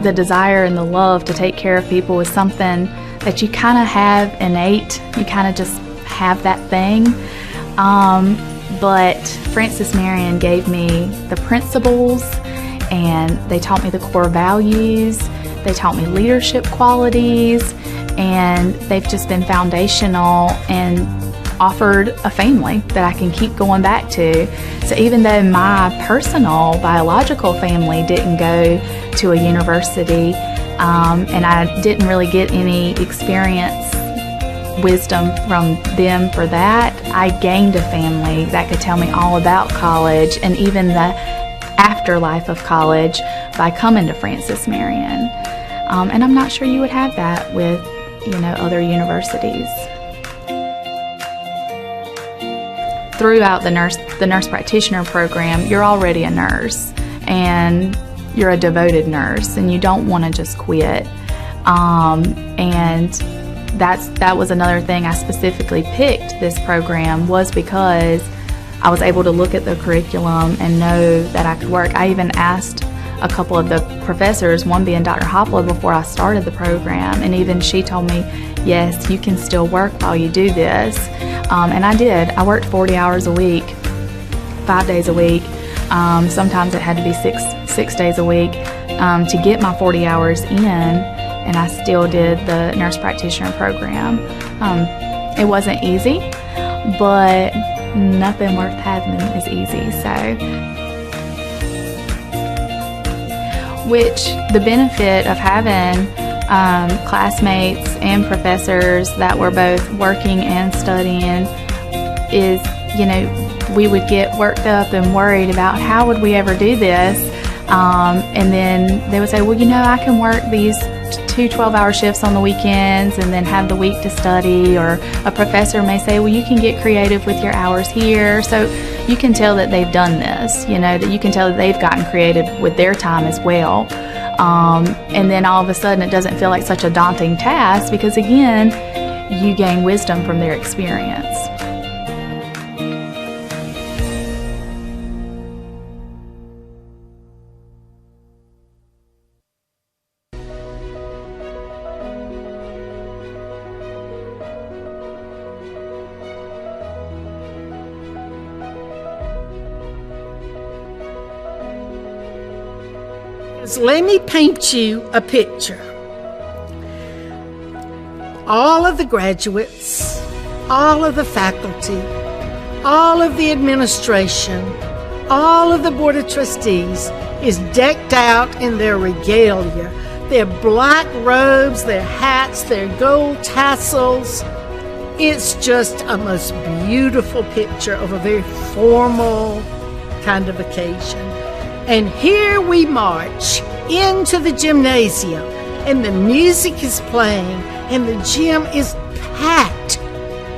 The desire and the love to take care of people is something that you kind of have innate. You kind of just have that thing. But Francis Marion gave me the principles, and they taught me the core values. They taught me leadership qualities, and they've just been foundational and offered a family that I can keep going back to. So even though my personal biological family didn't go to a university, and I didn't really get any wisdom from them for that, I gained a family that could tell me all about college and even the afterlife of college by coming to Francis Marion. And I'm not sure you would have that with, other universities. Throughout the nurse practitioner program, you're already a nurse, and you're a devoted nurse, and you don't want to just quit. And that was another thing I specifically picked this program, was because I was able to look at the curriculum and know that I could work. I even asked a couple of the professors, one being Dr. Hopla, before I started the program, and even she told me, yes, you can still work while you do this. And I did. I worked 40 hours a week, 5 days a week. Sometimes it had to be six days a week to get my 40 hours in, and I still did the nurse practitioner program. It wasn't easy, but nothing worth having is easy. Which the benefit of having classmates and professors that were both working and studying is, we would get worked up and worried about how would we ever do this. And then they would say, well, I can work these 2 12-hour shifts on the weekends and then have the week to study. Or a professor may say, well, you can get creative with your hours here. So you can tell that they've done this, that you can tell that they've gotten creative with their time as well. And then all of a sudden it doesn't feel like such a daunting task, because again, you gain wisdom from their experience. Let me paint you a picture. All of the graduates, all of the faculty, all of the administration, all of the Board of Trustees is decked out in their regalia. Their black robes, their hats, their gold tassels. It's just a most beautiful picture of a very formal kind of occasion. And here we march into the gymnasium, and the music is playing, and the gym is packed.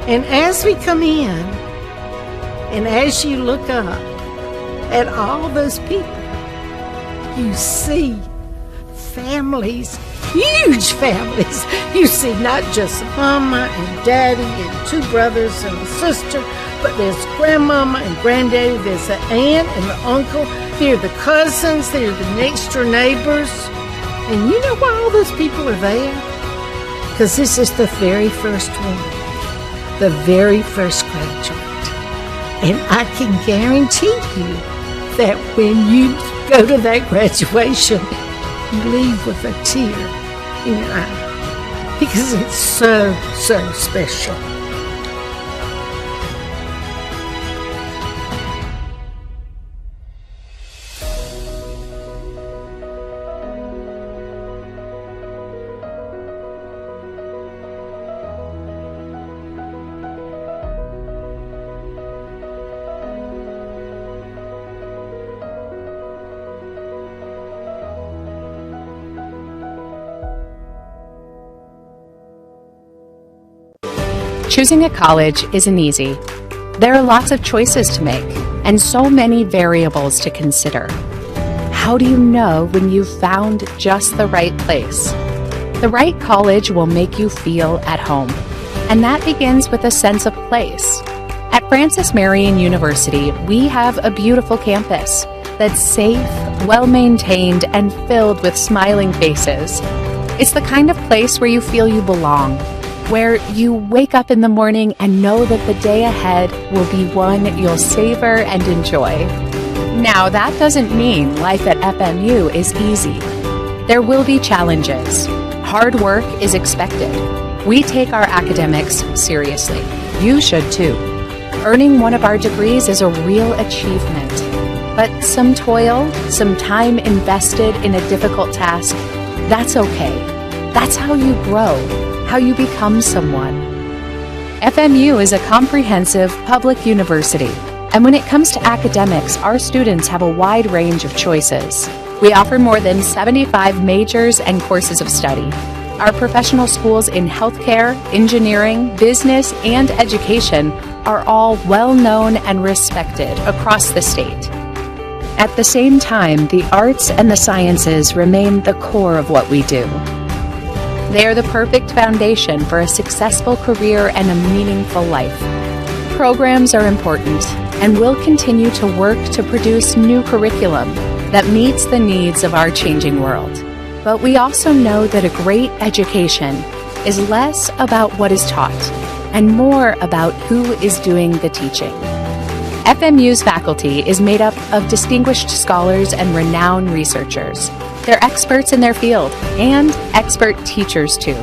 And as we come in, and as you look up at all those people, you see families, huge families. You see not just mama and daddy and two brothers and a sister, but there's grandmama and granddaddy, there's the aunt and the uncle, there are the cousins, there are the next door neighbors. And you know why all those people are there? Because this is the very first one, the very first graduate. And I can guarantee you that when you go to that graduation, you leave with a tear in your eye, because it's so, so special. Choosing a college isn't easy. There are lots of choices to make and so many variables to consider. How do you know when you've found just the right place? The right college will make you feel at home, and that begins with a sense of place. At Francis Marion University, we have a beautiful campus that's safe, well-maintained, and filled with smiling faces. It's the kind of place where you feel you belong, where you wake up in the morning and know that the day ahead will be one you'll savor and enjoy. Now, that doesn't mean life at FMU is easy. There will be challenges. Hard work is expected. We take our academics seriously. You should too. Earning one of our degrees is a real achievement. But some toil, some time invested in a difficult task, that's okay. That's how you grow, how you become someone. FMU is a comprehensive public university, and when it comes to academics, our students have a wide range of choices. We offer more than 75 majors and courses of study. Our professional schools in healthcare, engineering, business, and education are all well known and respected across the state. At the same time, the arts and the sciences remain the core of what we do. They are the perfect foundation for a successful career and a meaningful life. Programs are important, and we'll continue to work to produce new curriculum that meets the needs of our changing world. But we also know that a great education is less about what is taught and more about who is doing the teaching. FMU's faculty is made up of distinguished scholars and renowned researchers. They're experts in their field and expert teachers too.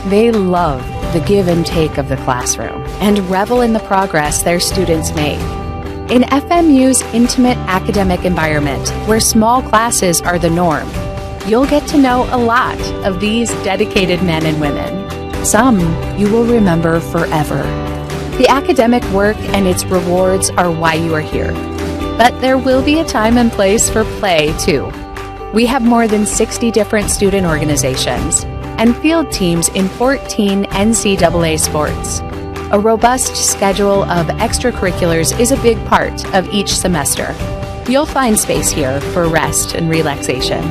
They love the give and take of the classroom and revel in the progress their students make. In FMU's intimate academic environment, where small classes are the norm, you'll get to know a lot of these dedicated men and women. Some you will remember forever. The academic work and its rewards are why you are here. But there will be a time and place for play too. We have more than 60 different student organizations and field teams in 14 NCAA sports. A robust schedule of extracurriculars is a big part of each semester. You'll find space here for rest and relaxation.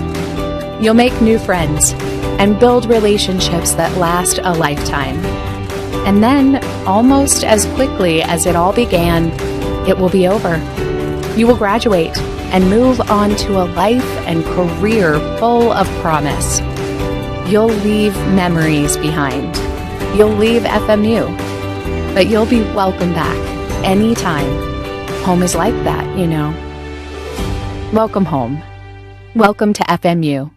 You'll make new friends and build relationships that last a lifetime. And then, almost as quickly as it all began, it will be over. You will graduate and move on to a life and career full of promise. You'll leave memories behind. You'll leave FMU, but you'll be welcome back anytime. Home is like that, you know. Welcome home. Welcome to FMU.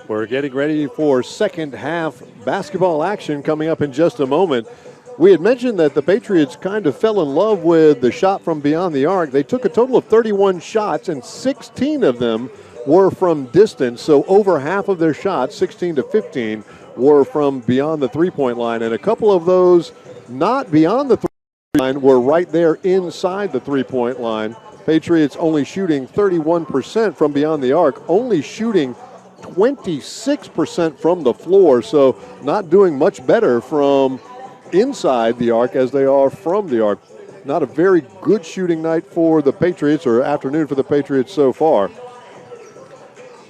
We're getting ready for second half basketball action coming up in just a moment. We had mentioned that the Patriots kind of fell in love with the shot from beyond the arc. They took a total of 31 shots, and 16 of them were from distance. So over half of their shots, 16 to 15, were from beyond the three-point line. And a couple of those not beyond the three-point line were right there inside the three-point line. Patriots only shooting 31% from beyond the arc, only shooting 26% from the floor. So not doing much better from inside the arc as they are from the arc. Not a very good shooting night for the Patriots, or afternoon for the Patriots so far.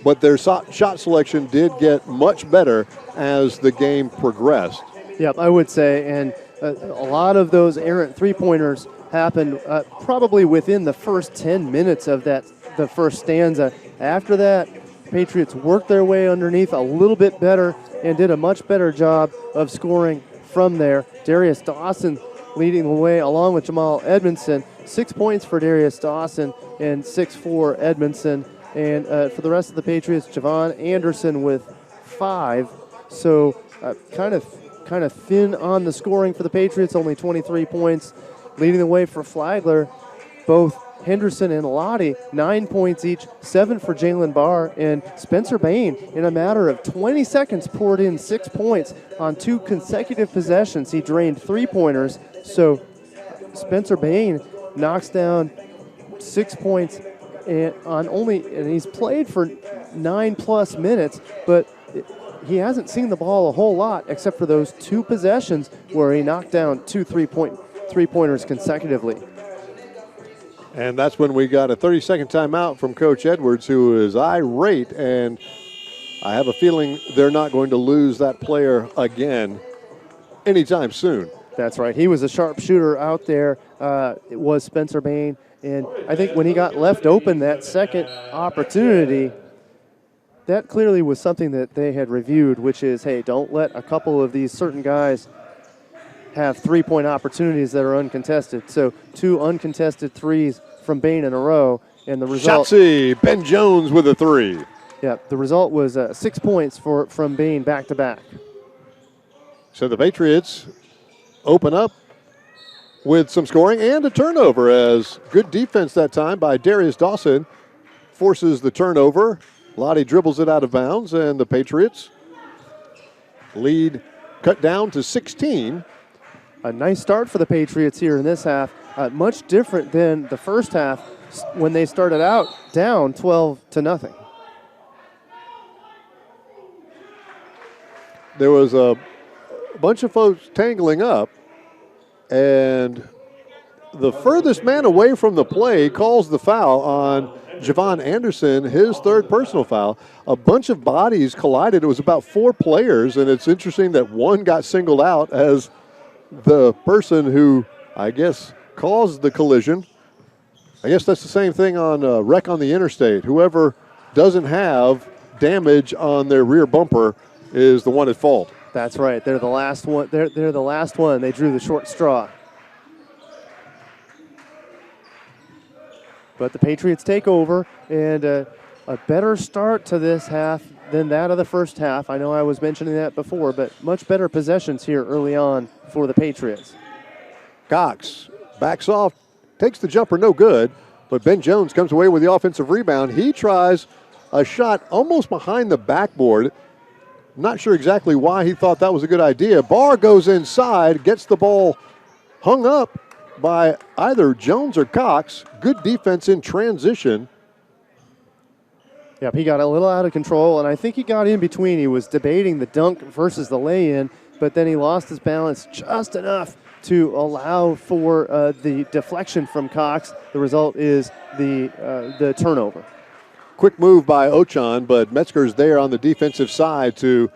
But their shot selection did get much better as the game progressed. Yep, I would say, and a lot of those errant three-pointers happened probably within the first 10 minutes of the first stanza. After that, Patriots worked their way underneath a little bit better and did a much better job of scoring from there. Darius Dawson leading the way along with Jamal Edmondson. 6 points for Darius Dawson and 6 for Edmondson. And for the rest of the Patriots, Javon Anderson with 5. So kind of thin on the scoring for the Patriots, only 23 points. Leading the way for Flagler, both Henderson and Lottie, 9 points each, 7 for Jalen Barr, and Spencer Bain, in a matter of 20 seconds, poured in 6 points on 2 consecutive possessions. He drained three-pointers, so Spencer Bain knocks down 6 points and he's played for 9+ minutes, but he hasn't seen the ball a whole lot except for those 2 possessions where he knocked down 2 three-pointers consecutively. And that's when we got a 30-second timeout from Coach Edwards, who is irate, and I have a feeling they're not going to lose that player again anytime soon. That's right. He was a sharpshooter out there. It was Spencer Bain. And I think when he got left open that second opportunity, that clearly was something that they had reviewed, which is, hey, don't let a couple of these certain guys have three-point opportunities that are uncontested. So 2 uncontested threes from Bain in a row, and the result... Shotsy, Ben Jones with a 3. Yeah, the result was 6 points from Bain back-to-back. So the Patriots open up with some scoring and a turnover, as good defense that time by Darius Dawson forces the turnover. Lottie dribbles it out of bounds, and the Patriots lead cut down to 16. A nice start for the Patriots here in this half. Much different than the first half when they started out down 12-0. There was a bunch of folks tangling up, and the furthest man away from the play calls the foul on Javon Anderson, his 3rd personal foul. A bunch of bodies collided. It was about 4 players, and it's interesting that one got singled out as the person who, I guess, caused the collision. I guess that's the same thing on a wreck on the interstate. Whoever doesn't have damage on their rear bumper is the one at fault. That's right. They're the last one. They're the last one. They drew the short straw. But the Patriots take over, and a better start to this half than that of the first half. I know I was mentioning that before, but much better possessions here early on for the Patriots. Cox backs off, takes the jumper, no good, but Ben Jones comes away with the offensive rebound. He tries a shot almost behind the backboard. Not sure exactly why he thought that was a good idea. Barr goes inside, gets the ball hung up by either Jones or Cox. Good defense in transition. Yep, he got a little out of control, and I think he got in between. He was debating the dunk versus the lay-in, but then he lost his balance just enough to allow for the deflection from Cox. The result is the turnover. Quick move by Ochan, but Metzger's there on the defensive side to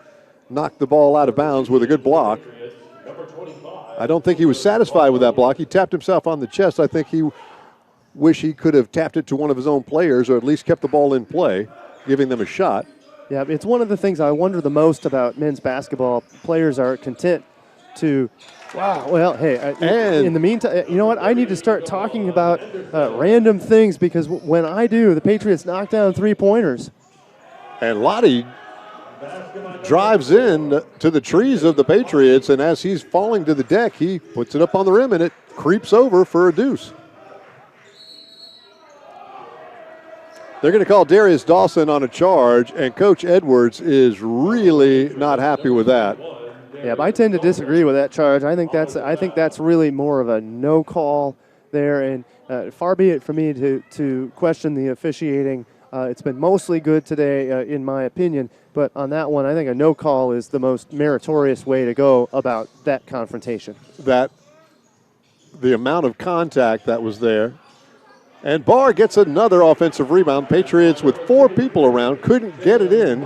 knock the ball out of bounds with a good block. I don't think he was satisfied with that block. He tapped himself on the chest. I think he wished he could have tapped it to one of his own players, or at least kept the ball in play, giving them a shot. Yeah, it's one of the things I wonder the most about men's basketball. Players are content to, wow, well, hey, in the meantime, you know what? I need to start talking about random things, because when I do, the Patriots knock down three-pointers. And Lottie drives in to the trees of the Patriots, and as he's falling to the deck, he puts it up on the rim, and it creeps over for a deuce. They're going to call Darius Dawson on a charge, and Coach Edwards is really not happy with that. Yeah, but I tend to disagree with that charge. I think that's really more of a no call there, and far be it for me to question the officiating. It's been mostly good today, in my opinion, but on that one, I think a no call is the most meritorious way to go about that confrontation. That the amount of contact that was there. And Barr gets another offensive rebound. Patriots with 4 people around couldn't get it in,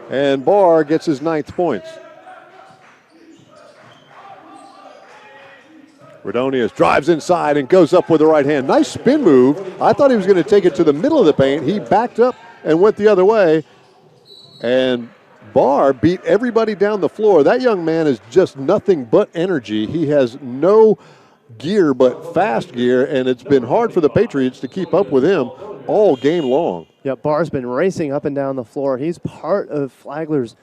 and Barr gets his 9th points. Redonius drives inside and goes up with the right hand. Nice spin move. I thought he was going to take it to the middle of the paint. He backed up and went the other way, and Barr beat everybody down the floor. That young man is just nothing but energy. He has no gear but fast gear, and it's been hard for the Patriots to keep up with him all game long. Yeah, Barr's been racing up and down the floor. He's part of Flagler's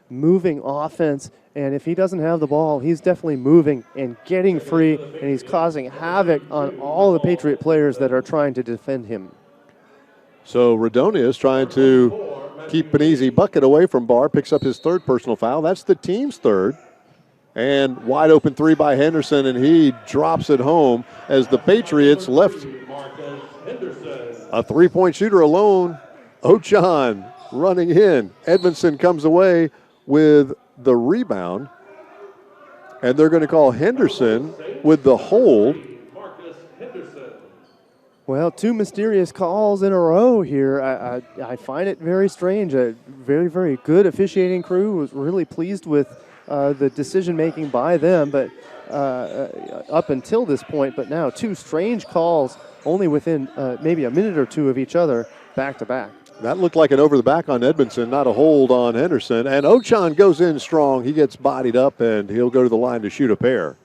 moving offense, and if he doesn't have the ball, he's definitely moving and getting free, and he's causing havoc on all the Patriot players that are trying to defend him. So Redonius trying to keep an easy bucket away from Barr, picks up his 3rd personal foul. That's the team's 3rd. And wide open 3 by Henderson, and he drops it home as the Patriots left a 3-point shooter alone. Ochan running in. Edmondson comes away with the rebound, and they're going to call Henderson with the hold. Well, 2 mysterious calls in a row here. I find it very strange. A very, very good officiating crew. Was really pleased with the decision-making by them, but up until this point. But now 2 strange calls only within maybe a minute or 2 of each other, back-to-back. That looked like an over-the-back on Edmondson, not a hold on Henderson. And Ochan goes in strong. He gets bodied up, and he'll go to the line to shoot a pair.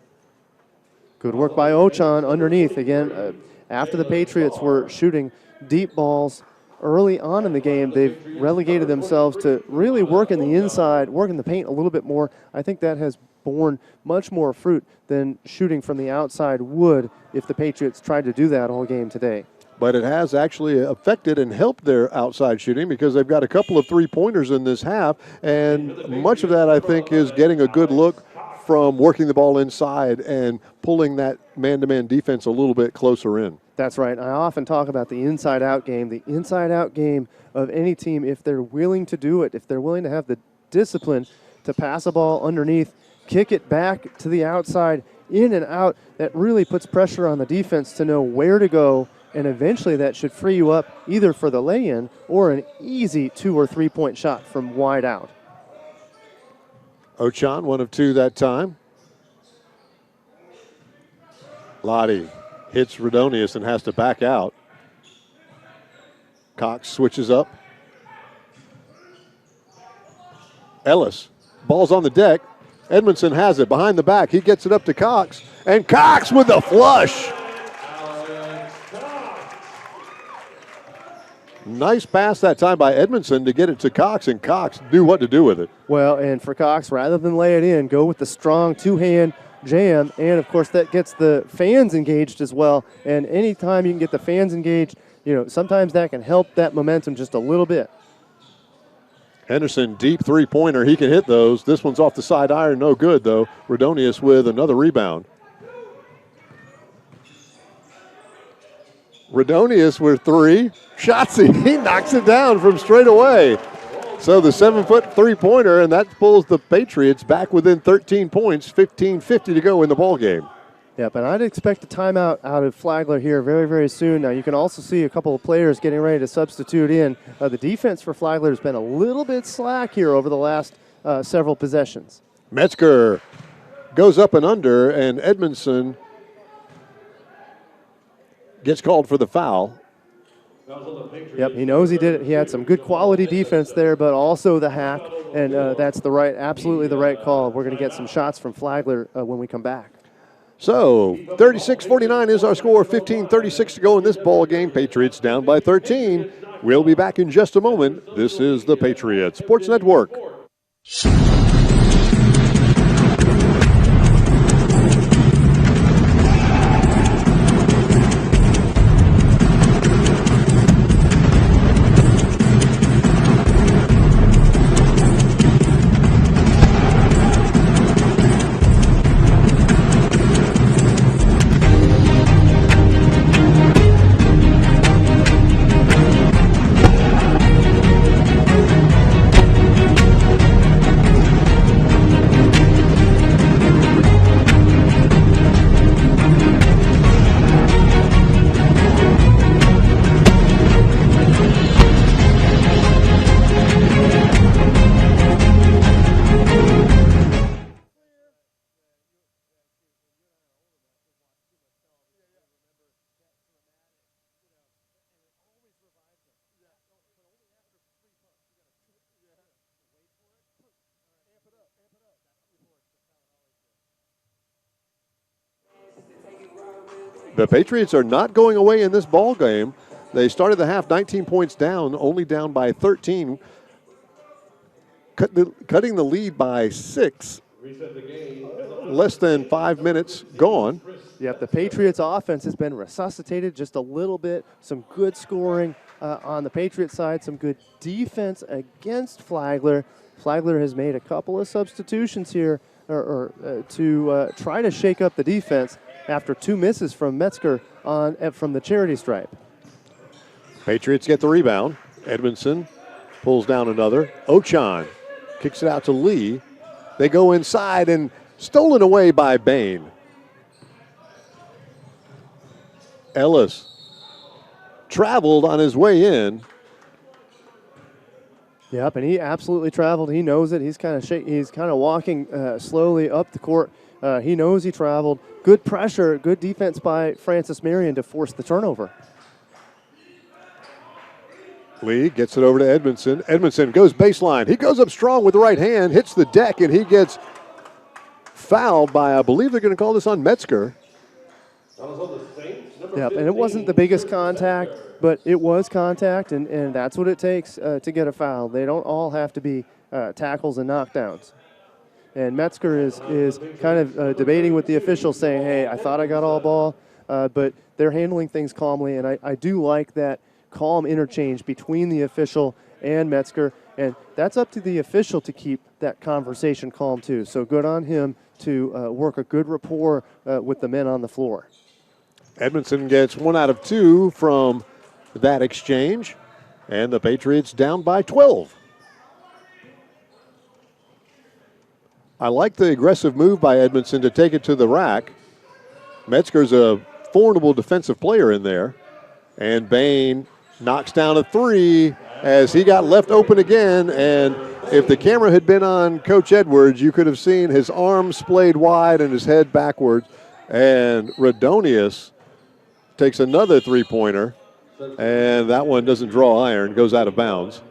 Good work by Ochan underneath. Again, after the Patriots were shooting deep balls early on in the game, they've relegated themselves to really working the inside, working the paint a little bit more. I think that has borne much more fruit than shooting from the outside would if the Patriots tried to do that all game today. But it has actually affected and helped their outside shooting because they've got a couple of 3-pointers in this half, and much of that, I think, is getting a good look from working the ball inside and pulling that man-to-man defense a little bit closer in. That's right. I often talk about the inside-out game. The inside-out game of any team, if they're willing to do it, if they're willing to have the discipline to pass a ball underneath, kick it back to the outside, in and out, that really puts pressure on the defense to know where to go, and eventually that should free you up either for the lay-in or an easy 2 or 3 point shot from wide out. Ochan, 1 of 2 that time. Lottie hits Redonius and has to back out. Cox switches up. Ellis, ball's on the deck. Edmondson has it behind the back. He gets it up to Cox, and Cox with the flush. Nice pass that time by Edmondson to get it to Cox, and Cox knew what to do with it. Well, and for Cox, rather than lay it in, go with the strong 2-hand jam, and of course that gets the fans engaged as well. And anytime you can get the fans engaged, sometimes that can help that momentum just a little bit. Henderson, deep 3-pointer. He can hit those. This one's off the side iron, no good though. Redonius with another rebound. Redonius with 3. Shotzi, he knocks it down from straight away. So the 7-foot 3-pointer, and that pulls the Patriots back within 13 points, 15:50 to go in the ballgame. Yeah, but I'd expect a timeout out of Flagler here very, very soon. Now, you can also see a couple of players getting ready to substitute in. The defense for Flagler has been a little bit slack here over the last several possessions. Metzger goes up and under, and Edmondson gets called for the foul. Yep, he knows he did it. He had some good quality defense there, but also the hack, and that's absolutely the right call. We're going to get some shots from Flagler when we come back. So 36-49 is our score. 15:36 to go in this ball game. Patriots down by 13. We'll be back in just a moment. This is the Patriots Sports Network. The Patriots are not going away in this ball game. They started the half 19 points down, only down by 13, cutting the lead by 6. Less than 5 minutes gone. Yep, the Patriots offense has been resuscitated just a little bit. Some good scoring on the Patriots side, some good defense against Flagler. Flagler has made a couple of substitutions here to try to shake up the defense after 2 misses from Metzger from the charity stripe. Patriots get the rebound. Edmondson pulls down another. Ochan kicks it out to Lee. They go inside and stolen away by Bain. Ellis traveled on his way in. Yep, and he absolutely traveled. He knows it. He's kind of walking slowly up the court. He knows he traveled. Good pressure, good defense by Francis Marion to force the turnover. Lee gets it over to Edmondson. Edmondson goes baseline. He goes up strong with the right hand, hits the deck, and he gets fouled by, I believe they're going to call this on Metzger. Yep, and it wasn't the biggest contact, but it was contact, and that's what it takes to get a foul. They don't all have to be tackles and knockdowns. And Metzger is kind of debating with the officials, saying, hey, I thought I got all ball, but they're handling things calmly, and I do like that calm interchange between the official and Metzger, and that's up to the official to keep that conversation calm too. So good on him to work a good rapport with the men on the floor. Edmondson gets 1 out of 2 from that exchange, and the Patriots down by 12. I like the aggressive move by Edmondson to take it to the rack. Metzger's a formidable defensive player in there, and Bain knocks down a 3 as he got left open again, and if the camera had been on Coach Edwards, you could have seen his arms splayed wide and his head backwards, and Radonius takes another three-pointer, and that one doesn't draw iron, goes out of bounds.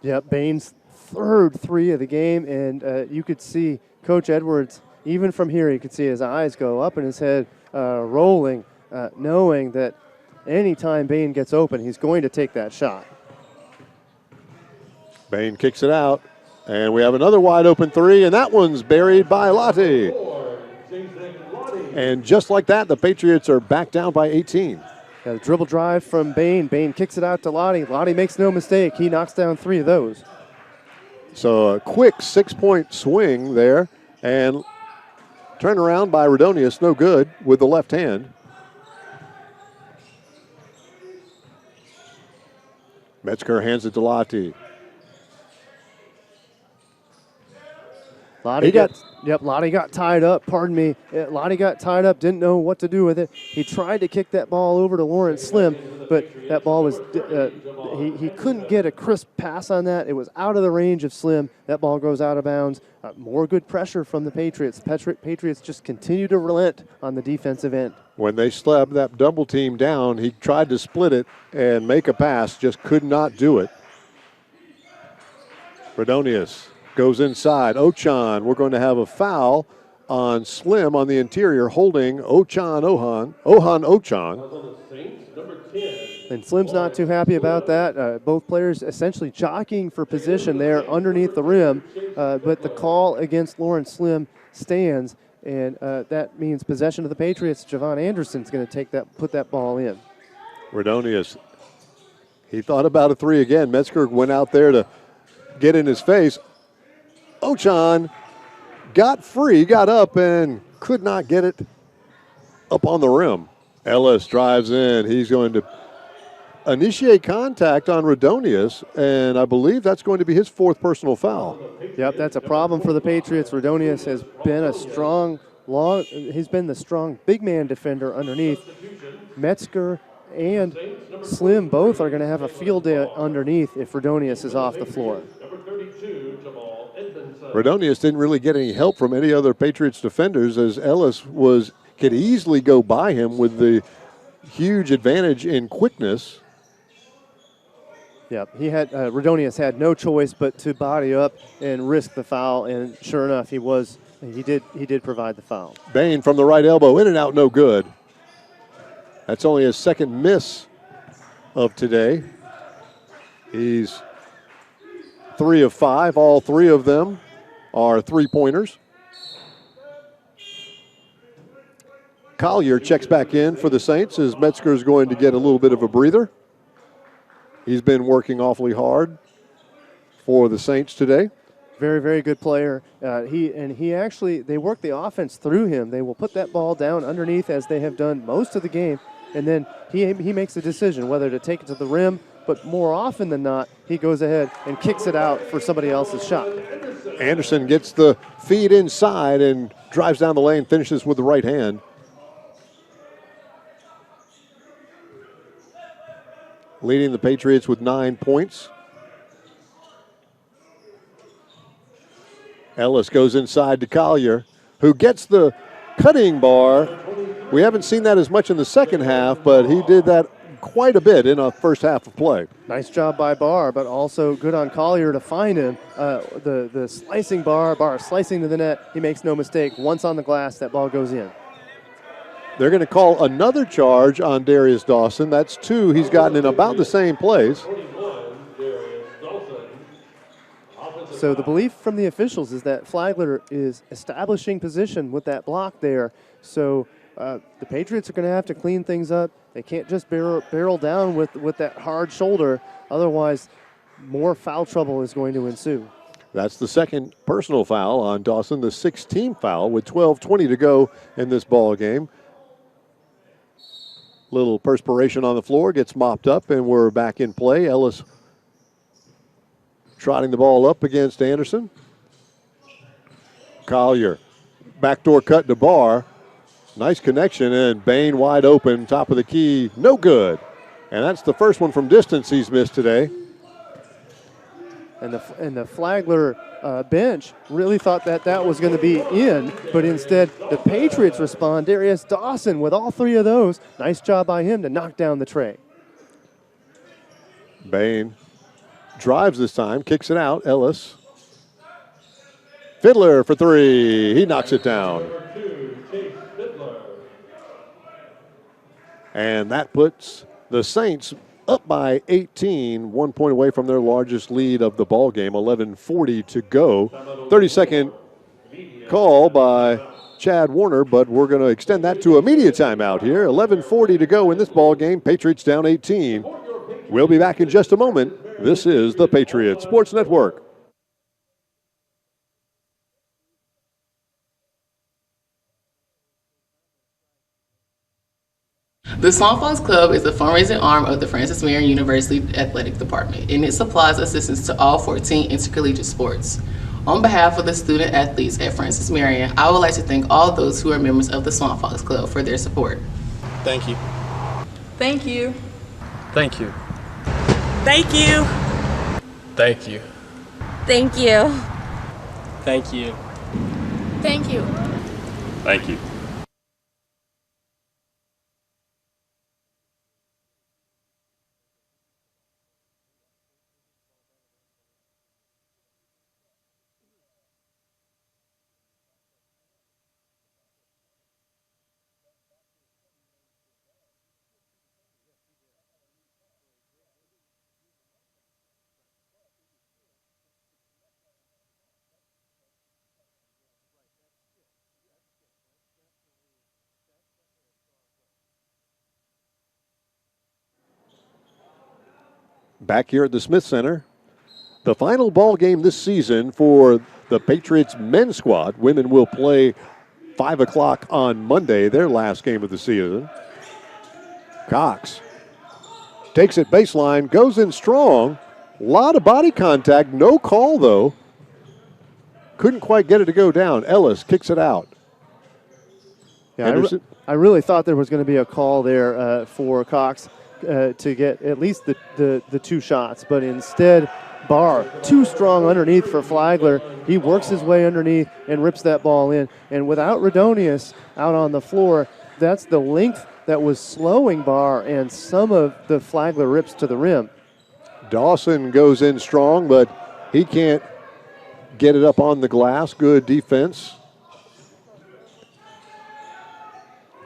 Yep, Bain's third 3 of the game, and you could see Coach Edwards, even from here, you could see his eyes go up and his head rolling, knowing that anytime Bain gets open, he's going to take that shot. Bain kicks it out, and we have another wide open 3, and that one's buried by Lottie. And just like that, the Patriots are back down by 18. Yeah, the dribble drive from Bain. Bain kicks it out to Lottie. Lottie makes no mistake. He knocks down 3 of those. So a quick 6-point swing there, and turnaround by Radonius, no good with the left hand. Metzger hands it to Lottie. Lottie got tied up. Pardon me. Lottie got tied up, didn't know what to do with it. He tried to kick that ball over to Lawrence Slim, but that ball was, he couldn't get a crisp pass on that. It was out of the range of Slim. That ball goes out of bounds. More good pressure from the Patriots. Patriots just continue to relent on the defensive end. When they slapped that double team down, he tried to split it and make a pass, just could not do it. Radonius goes inside. Ochan, we're going to have a foul on Slim on the interior, holding Ohan Ochan. And Slim's not too happy about that. Both players essentially jockeying for position there underneath the rim, but the call against Lawrence Slim stands, and that means possession of the Patriots. Javon Anderson's going to put that ball in. Redonius, he thought about a three again. Metzger went out there to get in his face. Ochan got free, got up, and could not get it up on the rim. Ellis drives in. He's going to initiate contact on Redonius, and I believe that's going to be his fourth personal foul. Yep, that's a problem for the Patriots. Redonius has been he's been the strong big man defender underneath. Metzger and Slim both are going to have a field day underneath if Redonius is off the floor. Redonius didn't really get any help from any other Patriots defenders, as Ellis could easily go by him with the huge advantage in quickness. Yep, Redonius had no choice but to body up and risk the foul, and sure enough, he did provide the foul. Bain from the right elbow, in and out, no good. That's only his second miss of today. He's 3 of 5. All 3 of them are three-pointers. Collier checks back in for the Saints as Metzger's going to get a little bit of a breather. He's been working awfully hard for the Saints today. Very, very good player. They work the offense through him. They will put that ball down underneath as they have done most of the game, and then he makes a decision whether to take it to the rim, but more often than not, he goes ahead and kicks it out for somebody else's shot. Anderson gets the feed inside and drives down the lane, finishes with the right hand. Leading the Patriots with 9 points. Ellis goes inside to Collier, who gets the cutting bar. We haven't seen that as much in the second half, but he did that quite a bit in a first half of play. Nice job by Barr, but also good on Collier to find him. The slicing Barr slicing to the net. He makes no mistake. Once on the glass, that ball goes in. They're going to call another charge on Darius Dawson. That's 2 he's gotten in about the same place. So the belief from the officials is that Flagler is establishing position with that block there. So the Patriots are going to have to clean things up. They can't just barrel down with that hard shoulder. Otherwise, more foul trouble is going to ensue. That's the second personal foul on Dawson, the 16th foul with 12:20 to go in this ball game. Little perspiration on the floor, gets mopped up, and we're back in play. Ellis trotting the ball up against Anderson. Collier, backdoor cut to Barr. Nice connection, and Bain wide open, top of the key, no good. And that's the first one from distance he's missed today. And the Flagler bench really thought that was going to be in, but instead the Patriots respond. Darius Dawson with all 3 of those. Nice job by him to knock down the tray. Bain drives this time, kicks it out. Ellis. Fiddler for 3. He knocks it down. And that puts the Saints up by 18, 1 point away from their largest lead of the ball game. 11:40 to go. 30-second call by Chad Warner, but we're going to extend that to a media timeout here. 11:40 to go in this ball game. Patriots down 18. We'll be back in just a moment. This is the Patriots Sports Network. The Small Falls Club is a fundraising arm of the Francis Marion University Athletic Department, and it supplies assistance to all 14 intercollegiate sports. On behalf of the student athletes at Francis Marion, I would like to thank all those who are members of the Small Falls Club for their support. Thank you. Thank you. Thank you. Thank you. Thank you. Thank you. Thank you. Thank you. Thank you. back here at the Smith Center. The final ball game this season for the Patriots men's squad. Women will play 5 o'clock on Monday, their last game of the season. Cox takes it baseline, goes in strong. A lot of body contact, no call though. Couldn't quite get it to go down. Ellis kicks it out. Yeah, I really thought there was going to be a call there for Cox to get at least the 2 shots, but instead Barr too strong underneath for Flagler. He works his way underneath and rips that ball in. And without Redonius out on the floor, that's the length that was slowing Barr and some of the Flagler rips to the rim. Dawson goes in strong, but he can't get it up on the glass. Good defense.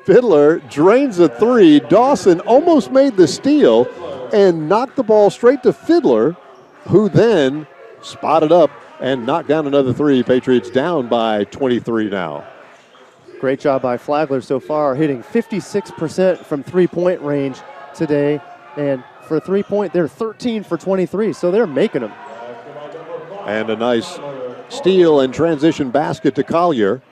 Fiddler drains a 3. Dawson almost made the steal and knocked the ball straight to Fiddler, who then spotted up and knocked down another 3. Patriots down by 23 now. Great job by Flagler so far, hitting 56% from three-point range today. And for three-point, they're 13 for 23, so they're making them. And a nice steal and transition basket to Collier.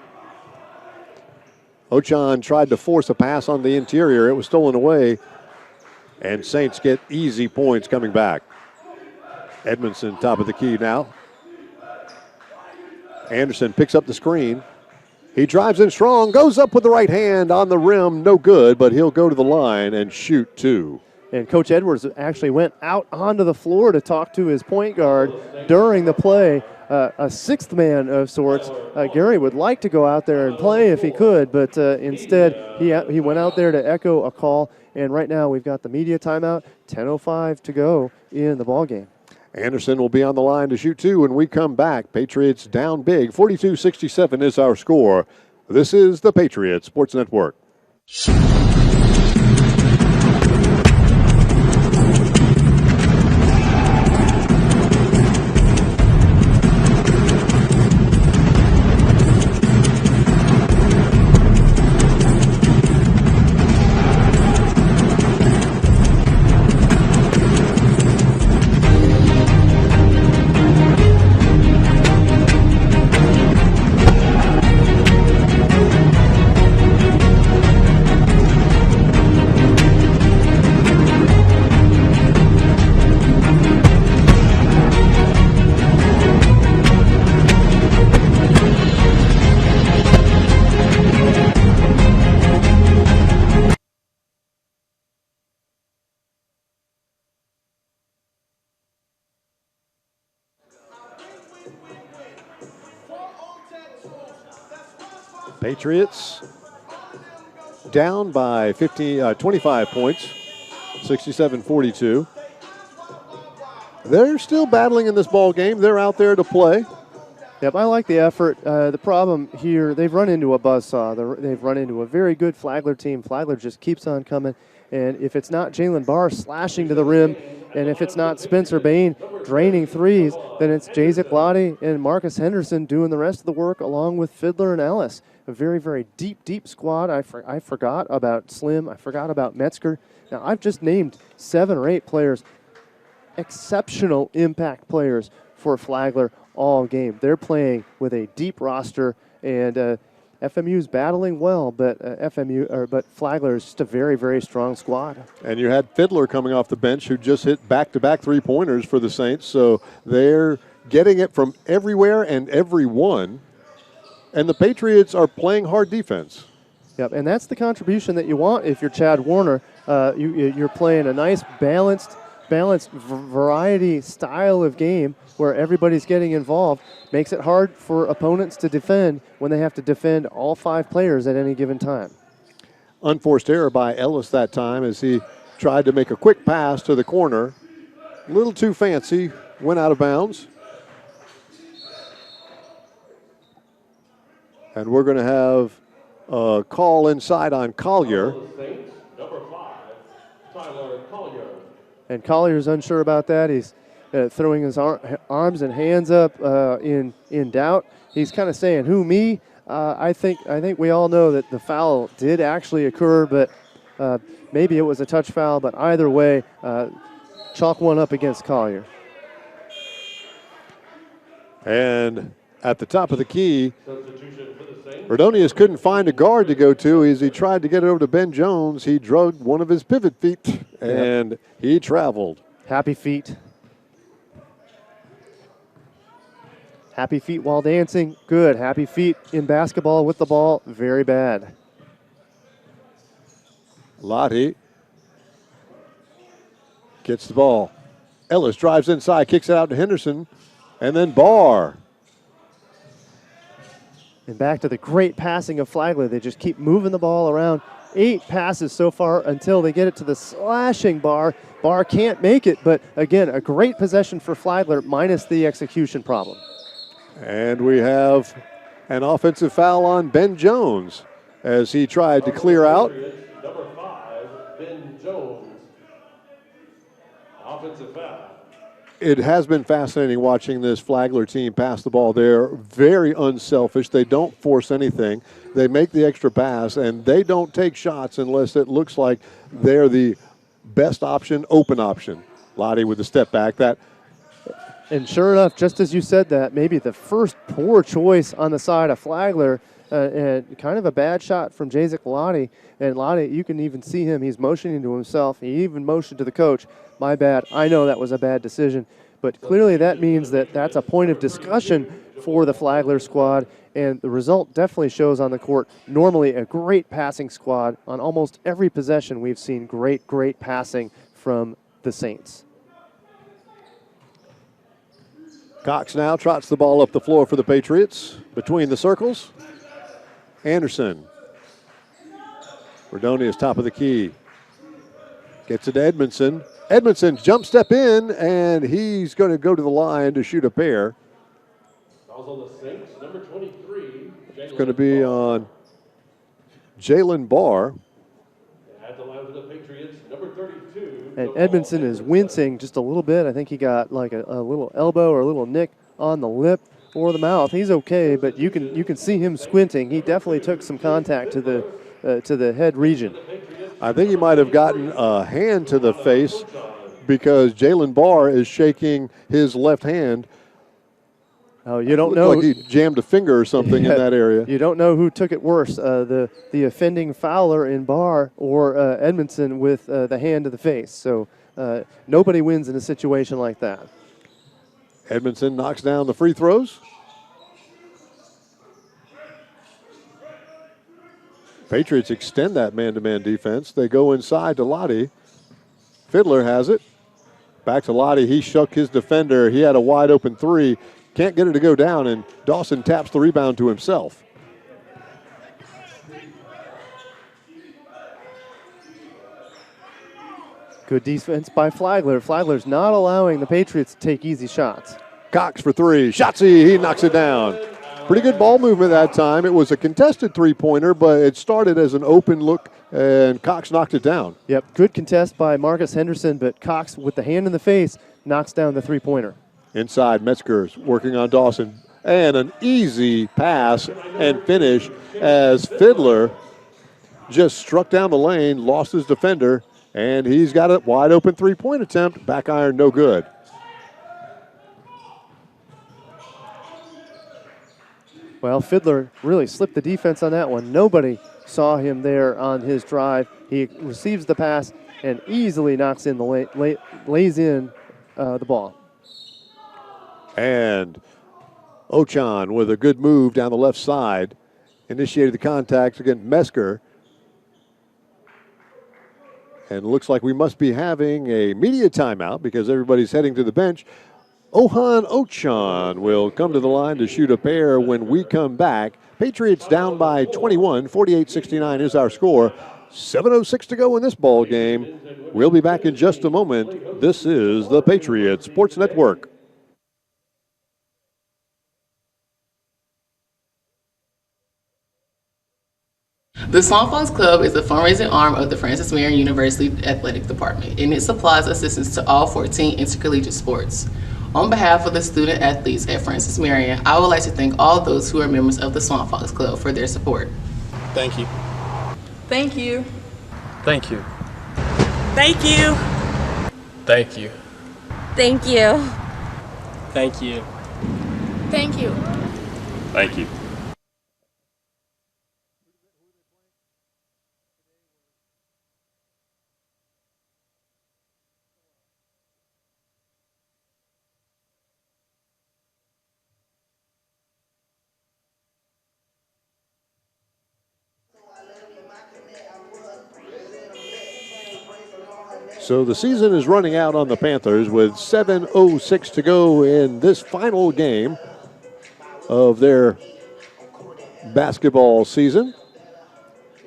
Ochan tried to force a pass on the interior. It was stolen away. And Saints get easy points coming back. Edmondson top of the key now. Anderson picks up the screen. He drives in strong, goes up with the right hand on the rim. No good, but he'll go to the line and shoot 2. And Coach Edwards actually went out onto the floor to talk to his point guard during the play. A sixth man of sorts. Gary would like to go out there and play if he could, but instead he went out there to echo a call. And right now we've got the media timeout, 10:05 to go in the ball game. Anderson will be on the line to shoot 2 when we come back. Patriots down big. 42-67 is our score. This is the Patriots Sports Network. Patriots down by 25 points, 67-42. They're still battling in this ball game. They're out there to play. Yep, I like the effort. The problem here, they've run into a buzzsaw. They've run into a very good Flagler team. Flagler just keeps on coming. And if it's not Jalen Barr slashing to the rim, and if it's not Spencer Bain draining threes, then it's Jacek Lottie and Marcus Henderson doing the rest of the work along with Fiddler and Ellis. A very, very deep squad. I forgot about Slim. I forgot about Metzger. Now, I've just named 7 or 8 players, exceptional impact players for Flagler all game. They're playing with a deep roster, and FMU's battling well, but but Flagler is just a very, very strong squad. And you had Fiddler coming off the bench who just hit back-to-back three-pointers for the Saints, so they're getting it from everywhere and everyone. And the Patriots are playing hard defense. Yep, and that's the contribution that you want if you're Chad Warner. You're playing a nice balanced variety style of game where everybody's getting involved. Makes it hard for opponents to defend when they have to defend all 5 players at any given time. Unforced error by Ellis that time as he tried to make a quick pass to the corner. A little too fancy, went out of bounds. And we're going to have a call inside on Collier. Number 5, Tyler Collier. And Collier's unsure about that. He's throwing his arms and hands up in doubt. He's kind of saying, "Who, me?" I think we all know that the foul did actually occur, but maybe it was a touch foul. But either way, chalk one up against Collier. And at the top of the key, Redonius couldn't find a guard to go to as he tried to get it over to Ben Jones. He drugged one of his pivot feet, and he traveled. Happy feet. Happy feet while dancing, good. Happy feet in basketball with the ball, very bad. Lottie gets the ball. Ellis drives inside, kicks it out to Henderson, and then Barr. And back to the great passing of Flagler. They just keep moving the ball around. 8 passes so far until they get it to the slashing Barr. Barr can't make it, but again, a great possession for Flagler minus the execution problem. And we have an offensive foul on Ben Jones as he tried to clear out. Number 5, Ben Jones. Offensive foul. It has been fascinating watching this Flagler team pass the ball. They're very unselfish. They don't force anything. They make the extra pass, and they don't take shots unless it looks like they're the best option, open option. Lottie with the step back. And sure enough, just as you said that, maybe the first poor choice on the side of Flagler, and kind of a bad shot from Jacek Lottie. And Lottie, you can even see him. He's motioning to himself. He even motioned to the coach. My bad. I know that was a bad decision. But clearly that means that that's a point of discussion for the Flagler squad. And the result definitely shows on the court. Normally a great passing squad. On almost every possession we've seen great passing from the Saints. Cox now trots the ball up the floor for the Patriots between the circles. Anderson. Redonius top of the key. Gets it to Edmondson. Edmondson jump step in, and he's going to go to the line to shoot a pair. Fouls on the Saints, number 23. It's going to be on Jalen Barr. At the line for the Patriots, number 32. And Edmondson is wincing just a little bit. I think he got like a little elbow or a little nick on the lip or the mouth. He's okay, but you can see him squinting. He definitely took some contact to the head region. I think he might have gotten a hand to the face because Jalen Barr is shaking his left hand. Oh, you don't know. Like he jammed a finger or something in that area. You don't know who took it worse, the offending fouler in Barr or Edmondson with the hand to the face. So nobody wins in a situation like that. Edmondson knocks down the free throws. Patriots extend that man-to-man defense. They go inside to Lottie. Fiddler has it. Back to Lottie. He shook his defender. He had a wide open three. Can't get it to go down, and Dawson taps the rebound to himself. Good defense by Flagler. Flagler's not allowing the Patriots to take easy shots. Cox for three. Shotsy, he knocks it down. Pretty good ball movement that time. It was a contested three-pointer, but it started as an open look, and Cox knocked it down. Yep, good contest by Marcus Henderson, but Cox, with the hand in the face, knocks down the three-pointer. Inside, Metzger's working on Dawson. And an easy pass and finish as Fiddler just struck down the lane, lost his defender, and he's got a wide open three-point attempt. Back iron, no good. Well, Fiddler really slipped the defense on that one. Nobody saw him there on his drive. He receives the pass and easily knocks in the lays in the ball. And Ochan with a good move down the left side. Initiated the contact against Mesker. And it looks like we must be having a media timeout because everybody's heading to the bench. Ohan Ochan will come to the line to shoot a pair when we come back. Patriots down by 21, 48-69 is our score. 7:06 to go in this ball game. We'll be back in just a moment. This is the Patriots Sports Network. The Swamp Fox Club is a fundraising arm of the Francis Marion University Athletic Department, and it supplies assistance to all 14 intercollegiate sports. On behalf of the student athletes at Francis Marion, I would like to thank all those who are members of the Swamp Fox Club for their support. Thank you. Thank you. Thank you. Thank you. Thank you. Thank you. Thank you. Thank you. Thank you. So the season is running out on the Panthers with 7:06 to go in this final game of their basketball season.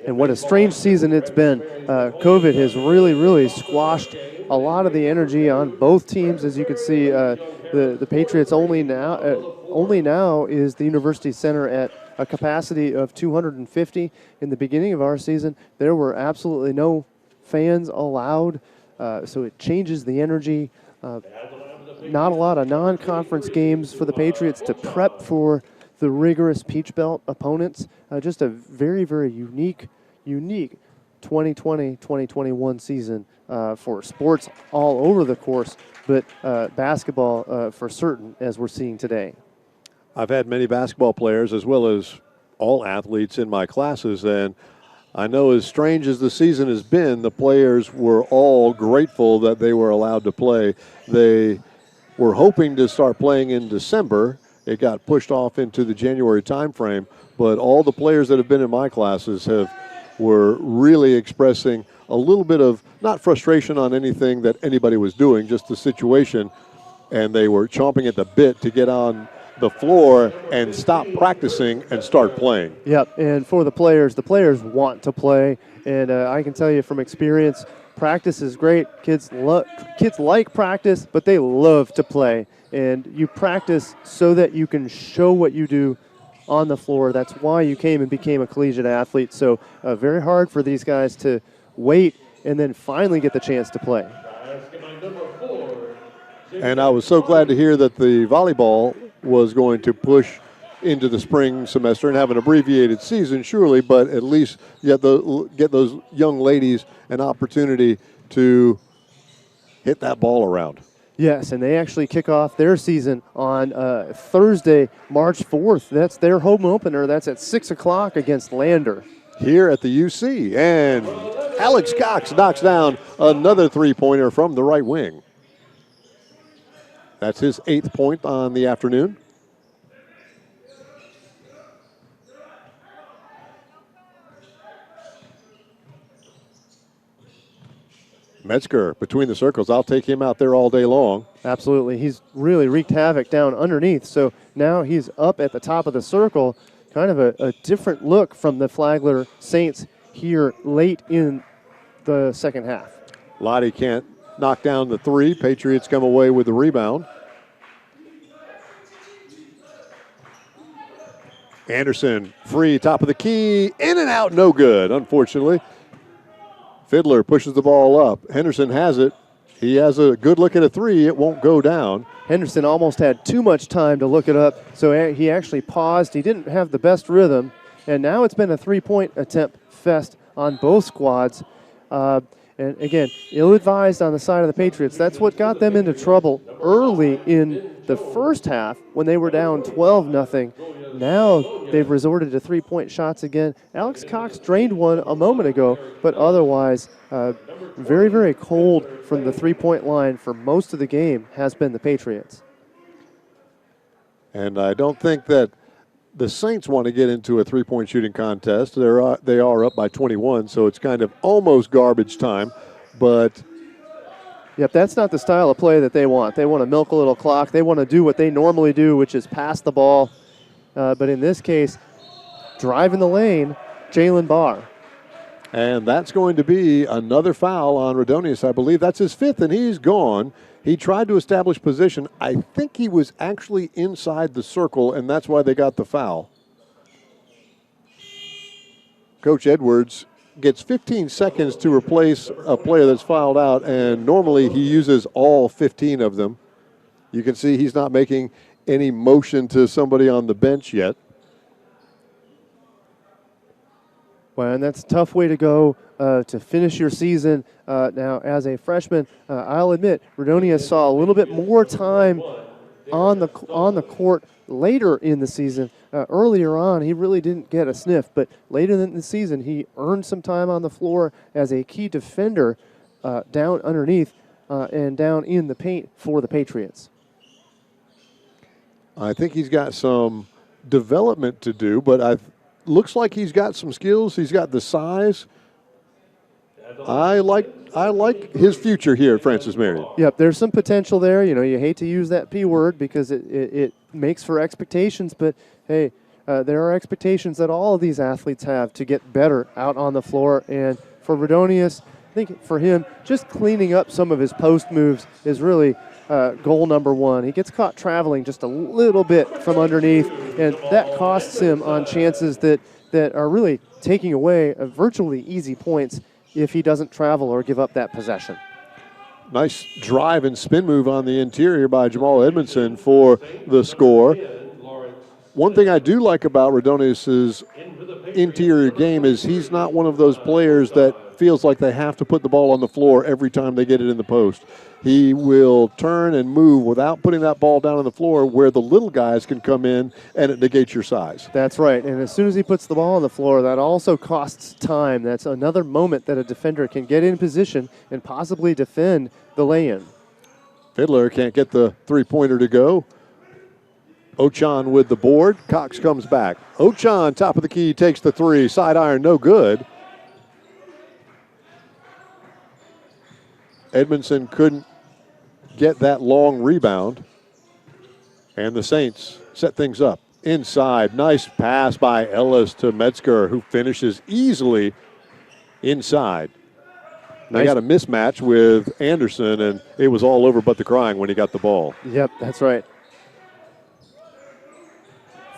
And what a strange season it's been. COVID has really squashed a lot of the energy on both teams. As you can see, the Patriots only now is the University Center at a capacity of 250. In the beginning of our season, there were absolutely no fans allowed, so it changes the energy. Not a lot of non-conference games for the Patriots to prep for the rigorous Peach Belt opponents. Just a very unique 2020-2021 season for sports all over the course, but basketball for certain, as we're seeing today. I've had many basketball players as well as all athletes in my classes, and I know as strange as the season has been, the players were all grateful that they were allowed to play. They were hoping to start playing in December. It got pushed off into the January timeframe, but all the players that have been in my classes were really expressing a little bit of, not frustration on anything that anybody was doing, just the situation, and they were chomping at the bit to get on the floor and stop practicing and start playing. Yep, and for the players want to play, and I can tell you from experience, practice is great. Kids like practice, but they love to play, and you practice so that you can show what you do on the floor. That's why you came and became a collegiate athlete. So very hard for these guys to wait and then finally get the chance to play. And I was so glad to hear that the volleyball was going to push into the spring semester and have an abbreviated season, surely, but at least get those young ladies an opportunity to hit that ball around. Yes, and they actually kick off their season on Thursday, March 4th. That's their home opener. That's at 6 o'clock against Lander. Here at the UC. And Alex Cox knocks down another three-pointer from the right wing. That's his 8th point on the afternoon. Metzger between the circles. I'll take him out there all day long. Absolutely. He's really wreaked havoc down underneath. So now he's up at the top of the circle. Kind of a different look from the Flagler Saints here late in the second half. Lottie can't knock down the three. Patriots come away with the rebound. Anderson, free, top of the key, in and out, no good, unfortunately. Fiddler pushes the ball up. Henderson has it. He has a good look at a three. It won't go down. Henderson almost had too much time to look it up, so he actually paused. He didn't have the best rhythm, and now it's been a three-point attempt fest on both squads. And again, ill-advised on the side of the Patriots. That's what got them into trouble early in the first half when they were down 12-0. Now they've resorted to three-point shots again. Alex Cox drained one a moment ago, but otherwise very cold from the three-point line for most of the game has been the Patriots. And I don't think that the Saints want to get into a three-point shooting contest. They are up by 21, so it's kind of almost garbage time. But yep, that's not the style of play that they want. They want to milk a little clock. They want to do what they normally do, which is pass the ball. But in this case, drive in the lane, Jalen Barr. And that's going to be another foul on Rodonius. I believe that's his 5th, and he's gone. He tried to establish position. I think he was actually inside the circle, and that's why they got the foul. Coach Edwards gets 15 seconds to replace a player that's fouled out, and normally he uses all 15 of them. You can see he's not making any motion to somebody on the bench yet. Well, and that's a tough way to go to finish your season. Now, as a freshman, I'll admit, Redonius saw a little bit more time on the court later in the season. Earlier on, he really didn't get a sniff, but later in the season, he earned some time on the floor as a key defender down underneath and down in the paint for the Patriots. I think he's got some development to do, but looks like he's got some skills. He's got the size. I like his future here at Francis Marion. Yep, there's some potential there. You know, you hate to use that P word because it makes for expectations, but hey, there are expectations that all of these athletes have to get better out on the floor. And for Redonius, I think for him, just cleaning up some of his post moves is really goal number one. He gets caught traveling just a little bit from underneath, and that costs him on chances that are really taking away virtually easy points if he doesn't travel or give up that possession. Nice drive and spin move on the interior by Jamal Edmondson for the score. One thing I do like about Redonius's interior game is he's not one of those players that feels like they have to put the ball on the floor every time they get it in the post. He will turn and move without putting that ball down on the floor where the little guys can come in and it negates your size. That's right. And as soon as he puts the ball on the floor, that also costs time. That's another moment that a defender can get in position and possibly defend the lay-in. Fiddler can't get the three-pointer to go. Ochan with the board. Cox comes back. Ochan, top of the key, takes the three. Side iron, no good. Edmondson couldn't get that long rebound. And the Saints set things up. Inside, nice pass by Ellis to Metzger, who finishes easily inside. They got a mismatch with Anderson, and it was all over but the crying when he got the ball. Yep, that's right.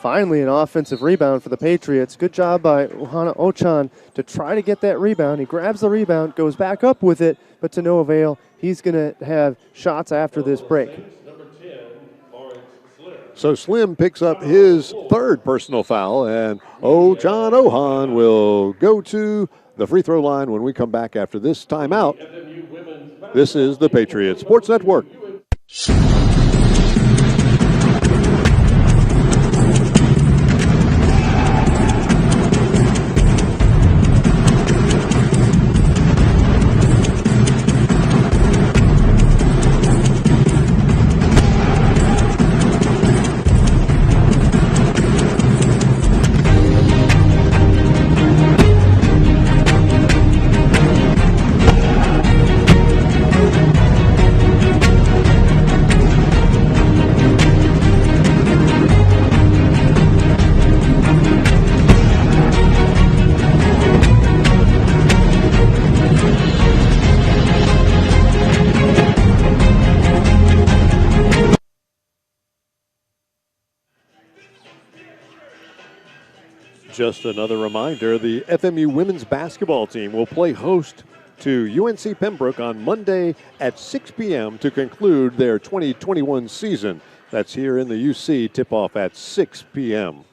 Finally, an offensive rebound for the Patriots. Good job by Ohana Ochan to try to get that rebound. He grabs the rebound, goes back up with it, but to no avail. He's going to have shots after this break. So Slim picks up his third personal foul, and Ochan Ohan will go to the free throw line when we come back after this timeout. This is the Patriots Sports Network. Just another reminder, the FMU women's basketball team will play host to UNC Pembroke on Monday at 6 p.m. to conclude their 2021 season. That's here in the UC, tip-off at 6 p.m.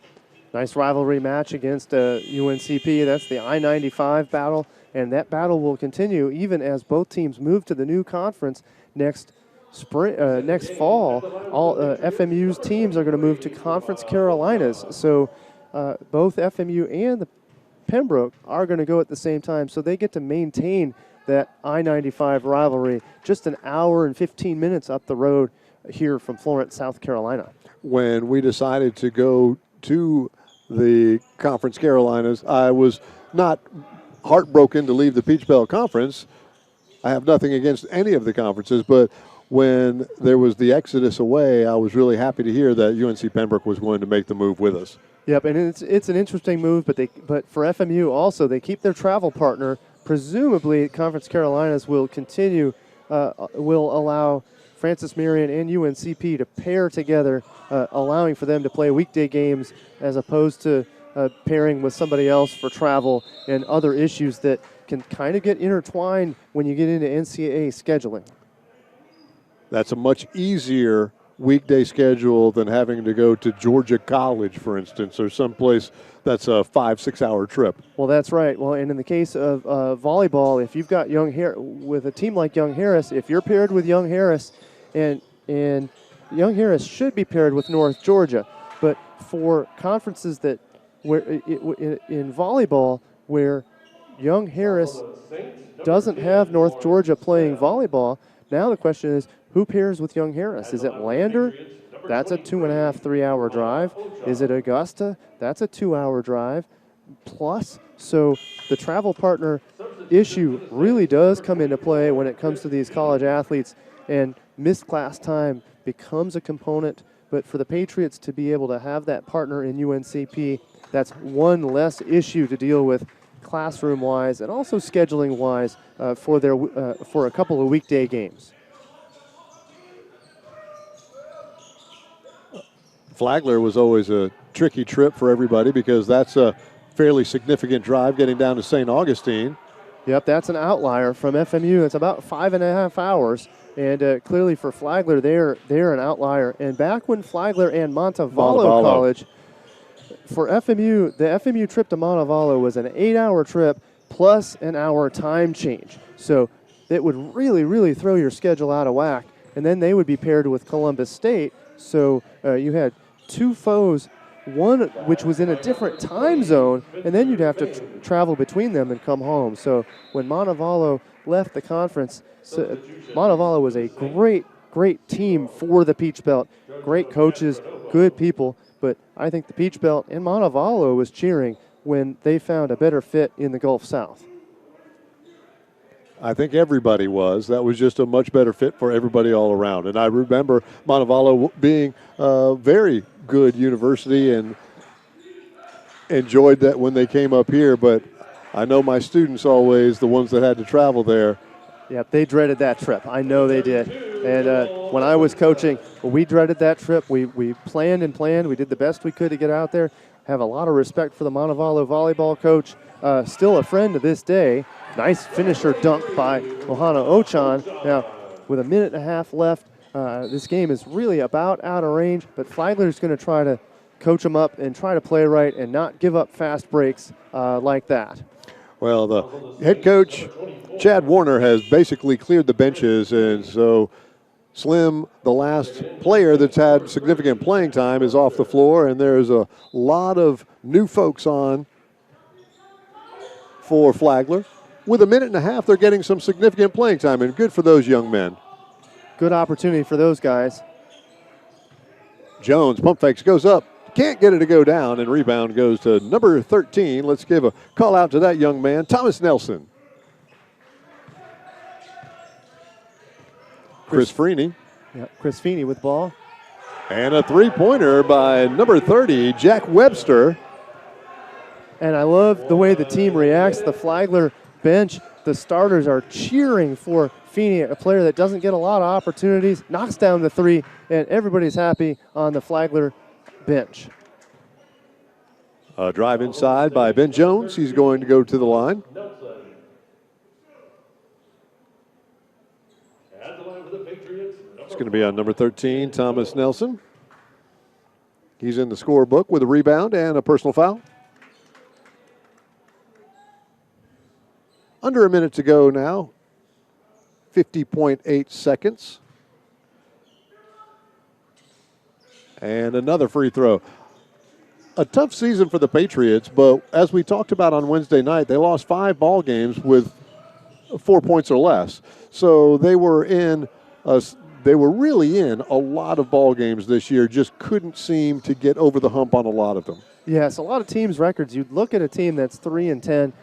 Nice rivalry match against UNCP. That's the I-95 battle, and that battle will continue even as both teams move to the new conference next fall. All FMU's teams are going to move to Conference Carolinas, so both FMU and the Pembroke are going to go at the same time, so they get to maintain that I-95 rivalry just an hour and 15 minutes up the road here from Florence, South Carolina. When we decided to go to the Conference Carolinas, I was not heartbroken to leave the Peach Belt Conference. I have nothing against any of the conferences, but when there was the exodus away, I was really happy to hear that UNC Pembroke was going to make the move with us. Yep, and it's an interesting move, but for FMU also, they keep their travel partner. Presumably, Conference Carolinas will continue, will allow Francis Marion and UNCP to pair together, allowing for them to play weekday games as opposed to pairing with somebody else for travel and other issues that can kind of get intertwined when you get into NCAA scheduling. That's a much easier weekday schedule than having to go to Georgia College, for instance, or someplace that's a 5-6 hour trip. Well, that's right. Well, and in the case of volleyball, if you've got with a team like Young Harris, if you're paired with Young Harris, and Young Harris should be paired with North Georgia, but for conferences that in volleyball where Young Harris doesn't have North Georgia playing volleyball, now the question is, who pairs with Young Harris? Is it Lander? That's a 2.5, 3 hour drive. Is it Augusta? That's a 2 hour drive plus. So the travel partner issue really does come into play when it comes to these college athletes, and missed class time becomes a component. But for the Patriots to be able to have that partner in UNCP, that's one less issue to deal with classroom-wise and also scheduling-wise for a couple of weekday games. Flagler was always a tricky trip for everybody because that's a fairly significant drive getting down to St. Augustine. Yep, that's an outlier from FMU. It's about 5.5 hours. And clearly for Flagler, they're an outlier. And back when Flagler and Montevallo College, for FMU, the FMU trip to Montevallo was an 8-hour trip plus an hour time change. So it would really, really throw your schedule out of whack. And then they would be paired with Columbus State. So you had two foes, one which was in a different time zone, and then you'd have to travel between them and come home. So when Montevallo left the conference, Montevallo was a great, great team for the Peach Belt. Great coaches, good people, but I think the Peach Belt and Montevallo was cheering when they found a better fit in the Gulf South. I think everybody was. That was just a much better fit for everybody all around. And I remember Montevallo being a very good university and enjoyed that when they came up here. But I know my students always, the ones that had to travel there. Yep, they dreaded that trip. I know they did. And when I was coaching, we dreaded that trip. We planned and planned. We did the best we could to get out there. Have a lot of respect for the Montevallo volleyball coach. Still a friend to this day. Nice finisher dunk by Ohana Ochan. Now, with a minute and a half left, this game is really about out of range, but Flagler's going to try to coach them up and try to play right and not give up fast breaks like that. Well, the head coach, Chad Warner, has basically cleared the benches, and so Slim, the last player that's had significant playing time, is off the floor, and there's a lot of new folks on for Flagler. With a minute and a half, they're getting some significant playing time, and good for those young men. Good opportunity for those guys. Jones, pump fakes, goes up. Can't get it to go down, and rebound goes to number 13. Let's give a call out to that young man, Thomas Nelson. Chris Freeney. Yeah, Chris Feeney with ball. And a three-pointer by number 30, Jack Webster. And I love the way the team reacts. The Flagler bench, the starters are cheering for Feeney, a player that doesn't get a lot of opportunities, knocks down the three, and everybody's happy on the Flagler bench. A drive inside by Ben Jones. He's going to go to the line. It's going to be on number 13, Thomas Nelson. He's in the scorebook with a rebound and a personal foul. Under a minute to go now. 50.8 seconds. And another free throw. A tough season for the Patriots, but as we talked about on Wednesday night, they lost 5 ball games with 4 points or less. So they were really in a lot of ball games this year, just couldn't seem to get over the hump on a lot of them. Yes, a lot of teams' records. You'd look at a team that's 3-10.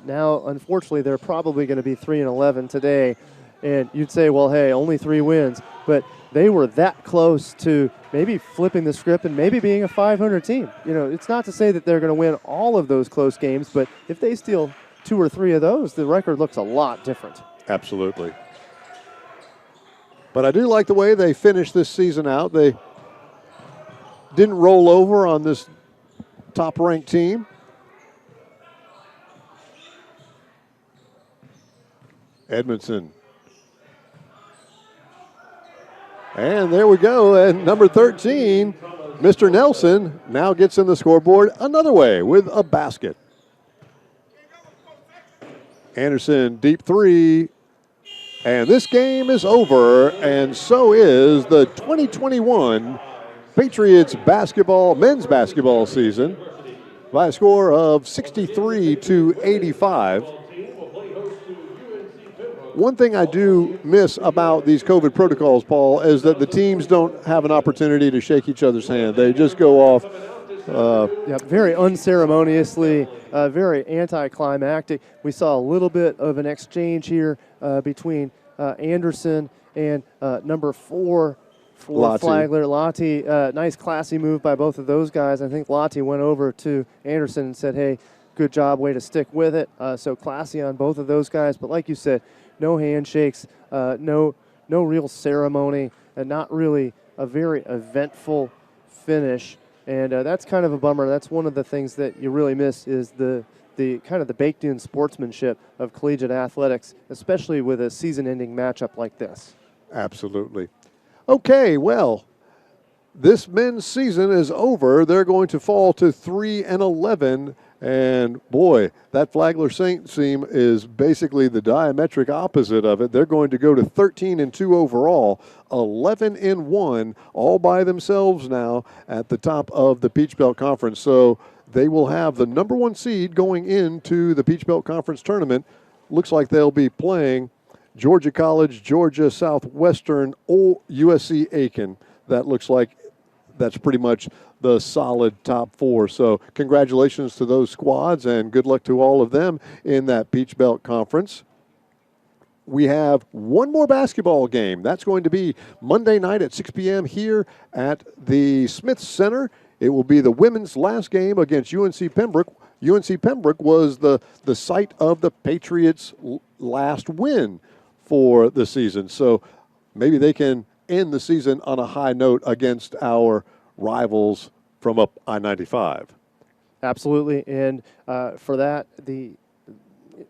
Now, unfortunately, they're probably going to be 3-11 today. And you'd say, well, hey, only 3 wins. But they were that close to maybe flipping the script and maybe being a 500 team. You know, it's not to say that they're going to win all of those close games, but if they steal 2 or 3 of those, the record looks a lot different. Absolutely. But I do like the way they finished this season out. They didn't roll over on this top-ranked team. Edmondson. And there we go. And number 13, Mr. Nelson, now gets in the scoreboard another way with a basket. Anderson, deep three. And this game is over, and so is the 2021 Patriots men's basketball season by a score of 63-85. One thing I do miss about these COVID protocols, Paul, is that the teams don't have an opportunity to shake each other's hand. They just go off. Very unceremoniously, very anticlimactic. We saw a little bit of an exchange here between Anderson and number 4 for Lottie. Flagler. Lottie, nice classy move by both of those guys. I think Lottie went over to Anderson and said, hey, good job, way to stick with it. So classy on both of those guys. But like you said, no handshakes, no real ceremony, and not really a very eventful finish. And that's kind of a bummer. That's one of the things that you really miss is the kind of the baked-in sportsmanship of collegiate athletics, especially with a season-ending matchup like this. Absolutely. Okay, well, this men's season is over. They're going to fall to 3-11. And boy, that Flagler Saints team is basically the diametric opposite of it. They're going to go to 13-2 overall, 11-1, all by themselves now at the top of the Peach Belt Conference. So they will have the number 1 seed going into the Peach Belt Conference tournament. Looks like they'll be playing Georgia College, Georgia Southwestern, or USC Aiken. That looks like that's pretty much the solid top 4. So congratulations to those squads and good luck to all of them in that Peach Belt Conference. We have one more basketball game. That's going to be Monday night at 6 p.m. here at the Smith Center. It will be the women's last game against UNC Pembroke. UNC Pembroke was the site of the Patriots' last win for the season. So maybe they can end the season on a high note against our rivals from up I-95. Absolutely, and for that,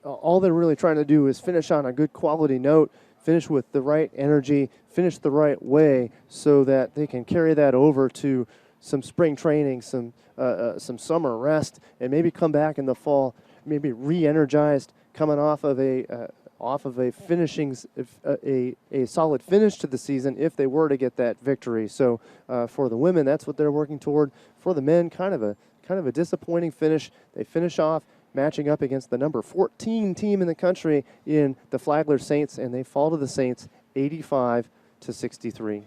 all they're really trying to do is finish on a good quality note, finish with the right energy, finish the right way, so that they can carry that over to some spring training, some summer rest, and maybe come back in the fall, maybe re-energized, coming off of a solid finish to the season if they were to get that victory. So for the women, that's what they're working toward. For the men, kind of a disappointing finish. They finish off matching up against the number 14 team in the country in the Flagler Saints, and they fall to the Saints 85-63.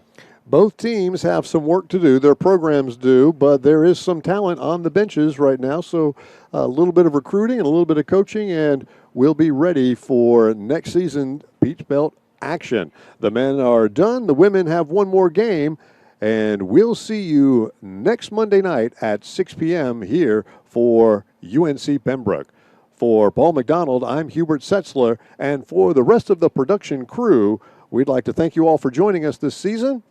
Both teams have some work to do. Their programs do, but there is some talent on the benches right now. So a little bit of recruiting and a little bit of coaching, and we'll be ready for next season Peach Belt action. The men are done. The women have one more game, and we'll see you next Monday night at 6 p.m. here for UNC Pembroke. For Paul McDonald, I'm Hubert Setzler, and for the rest of the production crew, we'd like to thank you all for joining us this season.